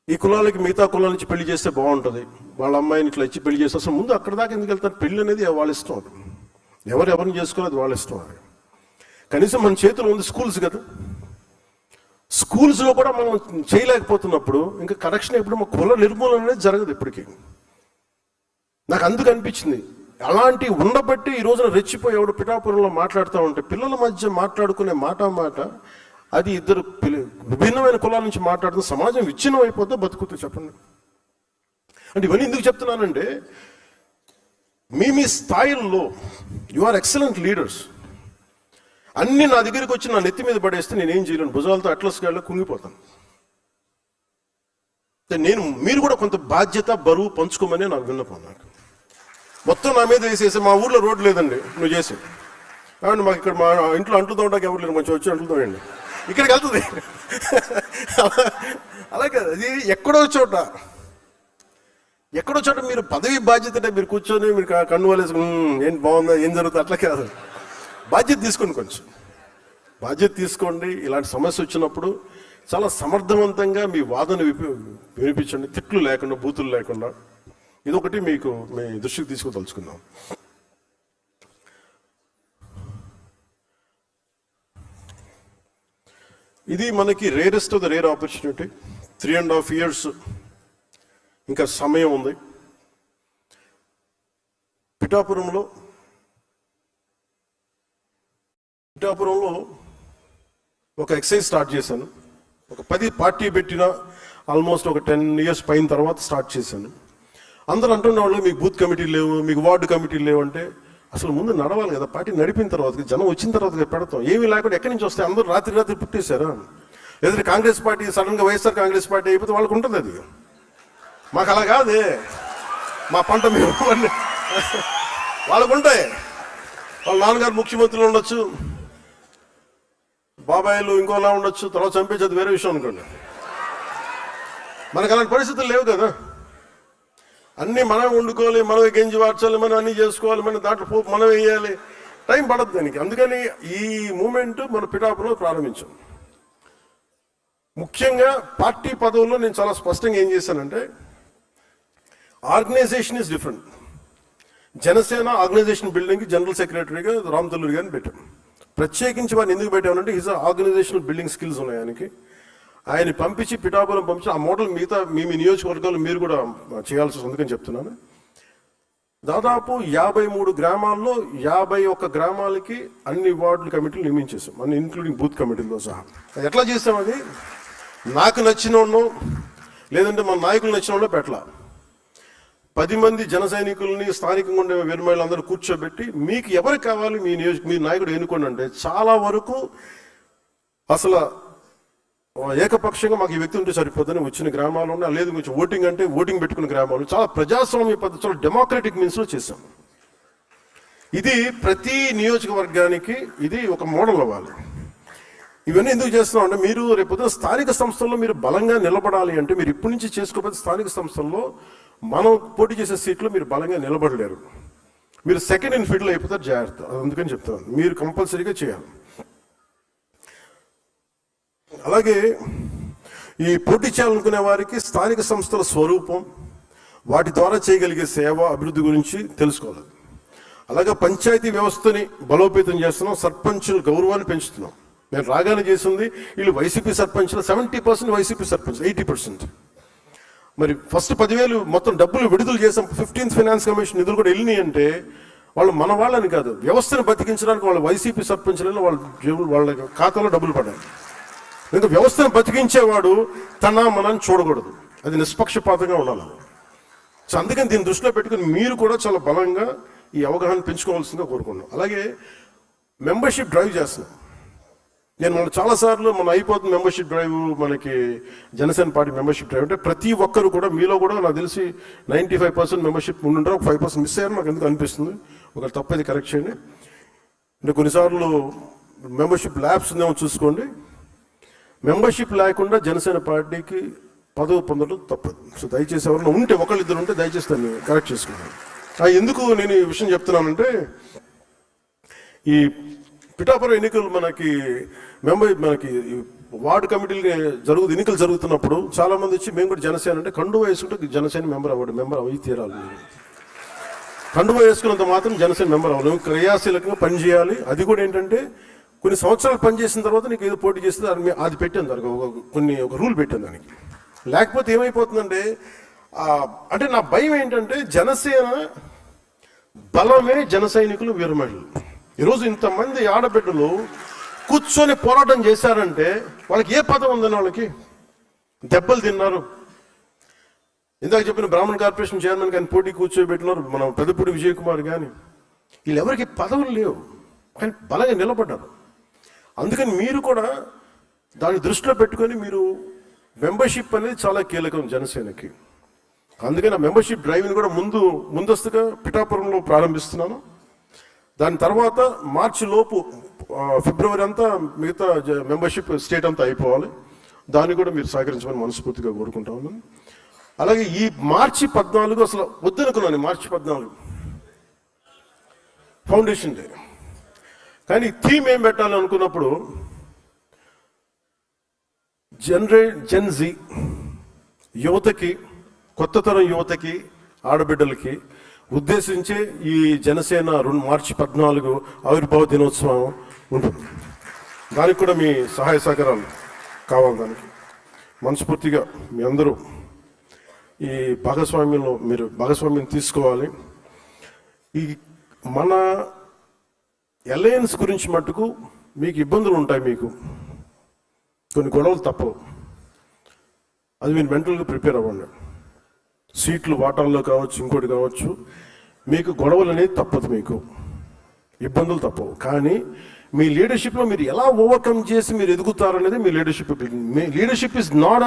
ఈ కులాలకి మిగతా కులాల నుంచి పెళ్లి చేస్తే బాగుంటుంది, వాళ్ళ అమ్మాయిని ఇట్లా ఇచ్చి పెళ్లి చేస్తే అసలు ముందు అక్కడ దాకా ఎందుకు వెళ్తారు? పెళ్లి అనేది వాళ్ళ ఇష్టం, అది ఎవరిని చేసుకోలేదు వాళ్ళ ఇష్టం. అది కనీసం మన చేతిలో ఉంది స్కూల్స్ కదా. స్కూల్స్లో కూడా మనం చేయలేకపోతున్నప్పుడు ఇంకా కరెక్షన్ ఎప్పుడు మా కుల నిర్మూలన అనేది జరగదు ఇప్పటికీ. నాకు అందుకు అనిపించింది అలాంటి ఉండబట్టి ఈ రోజున రెచ్చిపోయి ఎవడు పిఠాపురంలో మాట్లాడుతూ ఉంటే పిల్లల మధ్య మాట్లాడుకునే మాట అది ఇద్దరు విభిన్నమైన కులాల నుంచి మాట్లాడుతున్న సమాజం విచ్ఛిన్నం అయిపోతే బతుకుతూ చెప్పండి. అంటే ఇవన్నీ ఎందుకు చెప్తున్నానంటే మీ స్థాయిల్లో యు ఆర్ ఎక్సలెంట్ లీడర్స్. అన్ని నా దగ్గరికి వచ్చి నా నెత్తి మీద పడేస్తే నేనేం చేయలేను, భుజాలతో అట్లస్ గాడిలో కుంగిపోతాను. మీరు కూడా కొంత బాధ్యత బరువు పంచుకోమని నాకు విన్నపం. నాకు మొత్తం నా మీద వేసేసి మా ఊర్లో రోడ్డు లేదండి నువ్వు చేసి కాబట్టి మాకు ఇక్కడ మా ఇంట్లో అంటుతో ఉంటాక ఎవరు లేరు, కొంచెం వచ్చి అంటుతో అండి ఇక్కడికి వెళ్తుంది. అలాగే అది ఎక్కడో చోట మీరు పదవి బాధ్యత మీరు కూర్చొని మీరు కన్ను వలేసి ఏం బాగుందా ఏం జరుగుతుంది అట్లా కాదు. బాధ్యత తీసుకోండి, కొంచెం బాధ్యత తీసుకోండి. ఇలాంటి సమస్య వచ్చినప్పుడు చాలా సమర్థవంతంగా మీ వాదన వినిపించండి, తిట్లు లేకుండా బూతులు లేకుండా. ఇదొకటి మీకు మీ దృష్టికి తీసుకుతలుచుకుందాం. ఇది మనకి rarest of the rare opportunity. 3.5 years ఇంకా సమయం ఉంది. పిఠాపురంలో ఒక ఎక్సైజ్ స్టార్ట్ చేశాను. ఒక 10 పార్టీ పెట్టిన ఆల్మోస్ట్ ఒక 10 years పైన తర్వాత స్టార్ట్ చేశాను. అందరూ అంటున్న వాళ్ళు మీకు బూత్ కమిటీలు లేవు, మీకు వార్డు కమిటీలు లేవు అంటే అసలు ముందు నడవాలి కదా. పార్టీ నడిపిన తర్వాత జనం వచ్చిన తర్వాత పెడతాం. ఏమీ లేకుండా ఎక్కడి నుంచి వస్తే అందరూ రాత్రి పుట్టేశారా? లేదంటే కాంగ్రెస్ పార్టీ సడన్గా వైఎస్ఆర్ కాంగ్రెస్ పార్టీ అయిపోతే వాళ్ళకు ఉంటుంది అది. మాకు అలా కాదే, మా పంట మేము వాళ్ళకు ఉంటాయి. వాళ్ళ నాన్నగారు ముఖ్యమంత్రులు ఉండొచ్చు, బాబాయిలు ఇంకోలా ఉండొచ్చు, తర్వాత చంపేది వేరే విషయం అనుకోండి. మనకు అలాంటి పరిస్థితులు లేవు కదా. అన్నీ మనం వండుకోవాలి, మనమే గంజి వార్చాలి, మనం అన్నీ చేసుకోవాలి, మనం దాంట్లో పోపు మనం వేయాలి, టైం పడదు దానికి. అందుకని ఈ మూమెంట్ మన పిఠాపురంలో ప్రారంభించాం. ముఖ్యంగా పార్టీ పదవుల్లో నేను చాలా స్పష్టంగా ఏం చేశానంటే organisation is different. Janasena organisation బిల్డింగ్కి జనరల్ సెక్రటరీగా రామ్ తల్లూరి గారిని పెట్టాం. ప్రత్యేకించి వారిని ఎందుకు పెట్టామంటే హిజ్ ఆర్గనైజేషనల్ బిల్డింగ్ స్కిల్స్ ఉన్నాయి ఆయనకి. ఆయన పంపించి పిఠాపురం పంపించి ఆ మోడల్ మిగతా మీ నియోజకవర్గాలు మీరు కూడా చేయాల్సి ఉంది అందుకని చెప్తున్నాను. దాదాపు 53 గ్రామాల్లో 51 గ్రామాలకి అన్ని వార్డుల కమిటీలు నియమించేసాం, అన్ని ఇంక్లూడింగ్ బూత్ కమిటీలతో సహా. ఎట్లా చేసాం? అది నాకు నచ్చిన వాళ్ళు లేదంటే మన నాయకులు నచ్చిన వాళ్ళే పెట్టలా. 10 మంది జన సైనికుల్ని, స్థానికంగా ఉండే వీరమహిళలందరూ కూర్చోబెట్టి మీకు ఎవరు కావాలి మీ నాయకుడు ఎన్నుకోండి అంటే చాలా వరకు అసలు ఏకపక్షంగా మాకు ఈ వ్యక్తి ఉంటే సరిపోతుందని వచ్చిన గ్రామాలు ఉన్నాయి. లేదు కొంచెం ఓటింగ్ అంటే ఓటింగ్ పెట్టుకున్న గ్రామాలు, చాలా ప్రజాస్వామ్య పద్ధతిలో డెమోక్రటిక్ మీన్స్లో చేశాం. ఇది ప్రతి నియోజకవర్గానికి ఇది ఒక మోడల్ అవ్వాలి. ఇవన్నీ ఎందుకు చేస్తున్నాం అంటే మీరు రేపు స్థానిక సంస్థల్లో మీరు బలంగా నిలబడాలి అంటే మీరు ఇప్పటి నుంచి చేసుకోకపోతే స్థానిక సంస్థల్లో మనం పోటీ చేసే సీట్లు మీరు బలంగా నిలబడలేరు. మీరు సెకండ్ ఇన్ ఫీల్డ్లో అయిపోతారు, జాగ్రత్త. అందుకని చెప్తాను, మీరు కంపల్సరీగా చేయాలి. అలాగే ఈ పోటీ చేయాలనుకునే వారికి స్థానిక సంస్థల స్వరూపం, వాటి ద్వారా చేయగలిగే సేవ, అభివృద్ధి గురించి తెలుసుకోవాలి. అలాగే పంచాయతీ వ్యవస్థని బలోపేతం చేస్తున్నాం, సర్పంచుల గౌరవాన్ని పెంచుతున్నాం. నేను రాగానే చేసింది వీళ్ళు వైసీపీ సర్పంచ్లు 70% వైసీపీ సర్పంచ్, 80%. మరి ఫస్ట్ 10,000 మొత్తం డబ్బులు విడుదల చేసాం. 15th ఫైనాన్స్ కమిషన్ నిధులు కూడా వెళ్ళినాయి అంటే వాళ్ళు మన వాళ్ళని కాదు, వ్యవస్థను బతికించడానికి వాళ్ళ వైసీపీ సర్పంచ్లలో వాళ్ళ ఖాతాలో డబ్బులు పడ్డాయి. ఇంకా వ్యవస్థను బతికించేవాడు మనని చూడకూడదు, అది నిష్పక్షపాతంగా ఉండాలి. సో అందుకని దీన్ని దృష్టిలో పెట్టుకుని మీరు కూడా చాలా బలంగా ఈ అవగాహన పెంచుకోవాల్సిందిగా కోరుకున్నాం. అలాగే మెంబర్షిప్ డ్రైవ్ చేస్తున్నాం. నేను మన చాలాసార్లు అయిపోతుంది మెంబర్షిప్ డ్రైవ్, మనకి జనసేన పార్టీ మెంబర్షిప్ డ్రైవ్ అంటే ప్రతి ఒక్కరు కూడా మీలో కూడా నాకు తెలిసి 95% మెంబర్షిప్ ఉండుంటారు, ఒక 5% మిస్ అయ్యారు నాకు ఎందుకు అనిపిస్తుంది. ఒక తప్పది కరెక్ట్ చేయండి. అంటే కొన్నిసార్లు మెంబర్షిప్ ల్యాబ్స్ ఉందేమో చూసుకోండి. మెంబర్షిప్ లేకుండా జనసేన పార్టీకి పదవి పొందడం తప్పదు. సో దయచేసి ఎవరైనా ఉంటే, ఒకళ్ళిద్దరు ఉంటే దయచేసి దాన్ని కరెక్ట్ చేసుకున్నాను. ఎందుకు నేను ఈ విషయం చెప్తున్నానంటే ఈ పిఠాపురం ఎన్నికలు మనకి వార్డు కమిటీలు ఎన్నికలు జరుగుతున్నప్పుడు చాలా మంది వచ్చి మేము కూడా జనసేన అంటే కండువా వేసుకుంటే జనసేన మెంబర్ అవి తీరాలి. కండువా వేసుకున్నంత మాత్రం జనసేన మెంబర్ అవ్వాలి, క్రియాశీలకంగా పనిచేయాలి. అది కూడా ఏంటంటే కొన్ని సంవత్సరాలు పనిచేసిన తర్వాత నీకు ఏదో పోటీ చేస్తే అది పెట్టాను, దానికి ఒక రూల్ పెట్టాను దానికి. లేకపోతే ఏమైపోతుందంటే అంటే నా భయం ఏంటంటే జనసేన బలమే జన సైనికులు, వీరమహిళలు. ఈరోజు ఇంతమంది ఆడబిడ్డలు కూర్చొని పోరాటం చేశారంటే వాళ్ళకి ఏ పదం ఉందని, వాళ్ళకి దెబ్బలు తిన్నారు. ఇందాక చెప్పిన బ్రాహ్మణ కార్పొరేషన్ చైర్మన్ కానీ పోటీ కూర్చోబెట్టినారు, మన పెద్దపూడి విజయ్ కుమార్ కానీ, వీళ్ళెవరికి పదవులు లేవు కానీ బలంగా నిలబడ్డారు. అందుకని మీరు కూడా దాన్ని దృష్టిలో పెట్టుకొని మీరు మెంబర్షిప్ అనేది చాలా కీలకం జనసేనకి. అందుకని ఆ మెంబర్షిప్ డ్రైవ్ని కూడా ముందస్తుగా పిఠాపురంలో ప్రారంభిస్తున్నాను. దాని తర్వాత మార్చి లోపు ఫిబ్రవరి అంతా మిగతా మెంబర్షిప్ స్టేట్ అంతా అయిపోవాలి. దాన్ని కూడా మీరు సహకరించమని మనస్ఫూర్తిగా కోరుకుంటా ఉన్నాను. అలాగే ఈ మార్చి 14 అసలు వద్దనుకున్నాను, మార్చి 14 ఫౌండేషన్ డే. కానీ థీమ్ ఏం పెట్టాలి అనుకున్నప్పుడు జెన్ జీ యువతకి, కొత్త తరం యువతకి, ఆడబిడ్డలకి ఉద్దేశించి ఈ జనసేన మార్చి 14 ఆవిర్భావ దినోత్సవం ఉంటుంది. దానికి కూడా మీ సహాయ సహకారాలు కావాలి. దానికి మనస్ఫూర్తిగా మీ అందరూ ఈ మీరు భాగస్వామ్యం తీసుకోవాలి. ఈ మన అలయన్స్ గురించి మట్టుకు మీకు ఇబ్బందులు ఉంటాయి, మీకు కొన్ని గొడవలు తప్పవు. అది మీరు మెంటల్గా ప్రిపేర్ అవ్వండి. సీట్లు వాటాల్లో కావచ్చు, ఇంకోటి కావచ్చు, మీకు గొడవలు అనేది తప్పదు, మీకు ఇబ్బందులు తప్పవు. కానీ మీ లీడర్షిప్లో మీరు ఎలా ఓవర్కమ్ చేసి మీరు ఎదుగుతారనేది మీ లీడర్షిప్. మీ leadership is not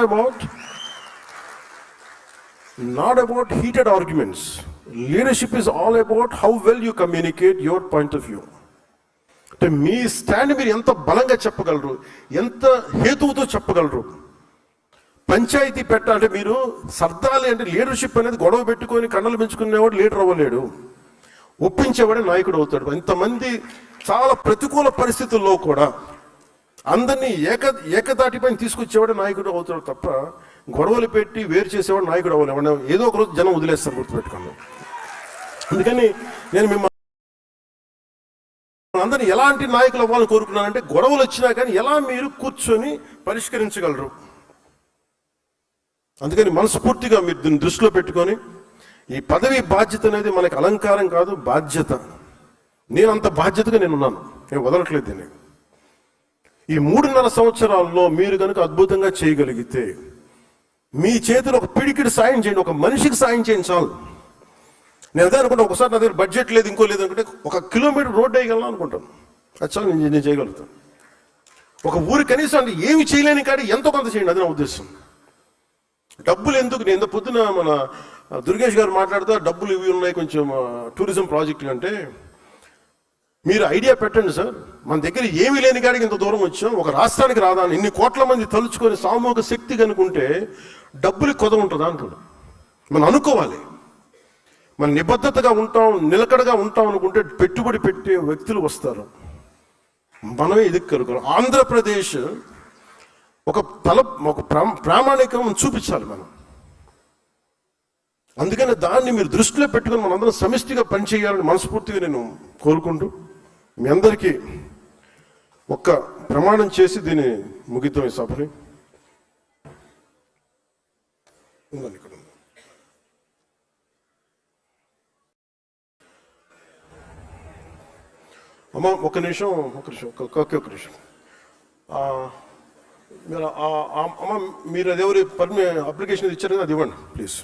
about heated arguments. Leadership is all about how well you communicate your point of view. అంటే మీ స్టాండ్ మీరు ఎంత బలంగా చెప్పగలరు, ఎంత హేతువుతో చెప్పగలరు. పంచాయతీ పెట్టాలంటే మీరు సర్దాలి అంటే లీడర్షిప్ అనేది గొడవ పెట్టుకొని కన్నలు పెంచుకునేవాడు లీడర్ అవ్వలేడు, ఒప్పించేవాడే నాయకుడు అవుతాడు. ఇంతమంది చాలా ప్రతికూల పరిస్థితుల్లో కూడా అందరినీ ఏకతాటిపైన తీసుకొచ్చేవాడే నాయకుడు అవుతాడు తప్ప గొడవలు పెట్టి వేరు చేసేవాడు నాయకుడు అవ్వలేవాడు. ఏదో ఒక రోజు జనం వదిలేస్తారు, గుర్తుపెట్టుకోండి. అందుకని నేను మిమ్మల్ని అందరినీ ఎలాంటి నాయకులు అవ్వాలని కోరుకున్నానంటే గొడవలు వచ్చినా కానీ ఎలా మీరు కూర్చొని పరిష్కరించగలరు. అందుకని మనస్ఫూర్తిగా మీరు దీన్ని దృష్టిలో పెట్టుకొని ఈ పదవి బాధ్యత అనేది మనకి అలంకారం కాదు, బాధ్యత. నేను అంత బాధ్యతగా నేనున్నాను, నేను వదలట్లేదు దీన్ని. ఈ 3.5 సంవత్సరాల్లో మీరు కనుక అద్భుతంగా చేయగలిగితే, మీ చేతిలో ఒక పిడికిడి సాయం చేయండి, ఒక మనిషికి సాయం చేయండి చాలు. నేను అదే అనుకుంటాను, ఒకసారి నా దగ్గర బడ్జెట్ లేదు, ఇంకో లేదు అనుకుంటే 1 కిలోమీటర్ రోడ్డు వేయగలను అనుకుంటాను. అది చాలు, నేను చేయగలుగుతాను. ఒక ఊరి కనీసం అంటే ఏమి చేయలేని కాడి ఎంతో కొంత చేయండి, అది నా ఉద్దేశం. డబ్బులు ఎందుకు? నేను పొద్దున మన దుర్గేష్ గారు మాట్లాడుతూ డబ్బులు ఇవి ఉన్నాయి కొంచెం టూరిజం ప్రాజెక్టు అంటే, మీరు ఐడియా పెట్టండి సార్, మన దగ్గర ఏమీ లేని కాడికి ఇంత దూరం వచ్చాం, ఒక రాష్ట్రానికి రాదా, ఇన్ని కోట్ల మంది తలుచుకొని సామూహిక శక్తి కనుకుంటే డబ్బులకి కొద ఉంటుందా అంటున్నాడు. మనం అనుకోవాలి, మన నిబద్ధతగా ఉంటాం, నిలకడగా ఉంటాం అనుకుంటే పెట్టుబడి పెట్టే వ్యక్తులు వస్తారు. మనమే ఎదుక్కరుకోవాలి. ఆంధ్రప్రదేశ్ ఒక ప్రామాణికం చూపించాలి మనం. అందుకని దాన్ని మీరు దృష్టిలో పెట్టుకుని మనందరం సమిష్టిగా పనిచేయాలని మనస్ఫూర్తిగా నేను కోరుకుంటూ, మీ అందరికీ ఒక్క ప్రమాణం చేసి దీన్ని ముగిద్దాం ఈ సభని. ఇక్కడ అమ్మ ఒక్క నిమిషం. మీరు అమ్మ, మీరు అది ఎవరి అప్లికేషన్ ఇచ్చారు కదా, అది ఇవ్వండి ప్లీజ్.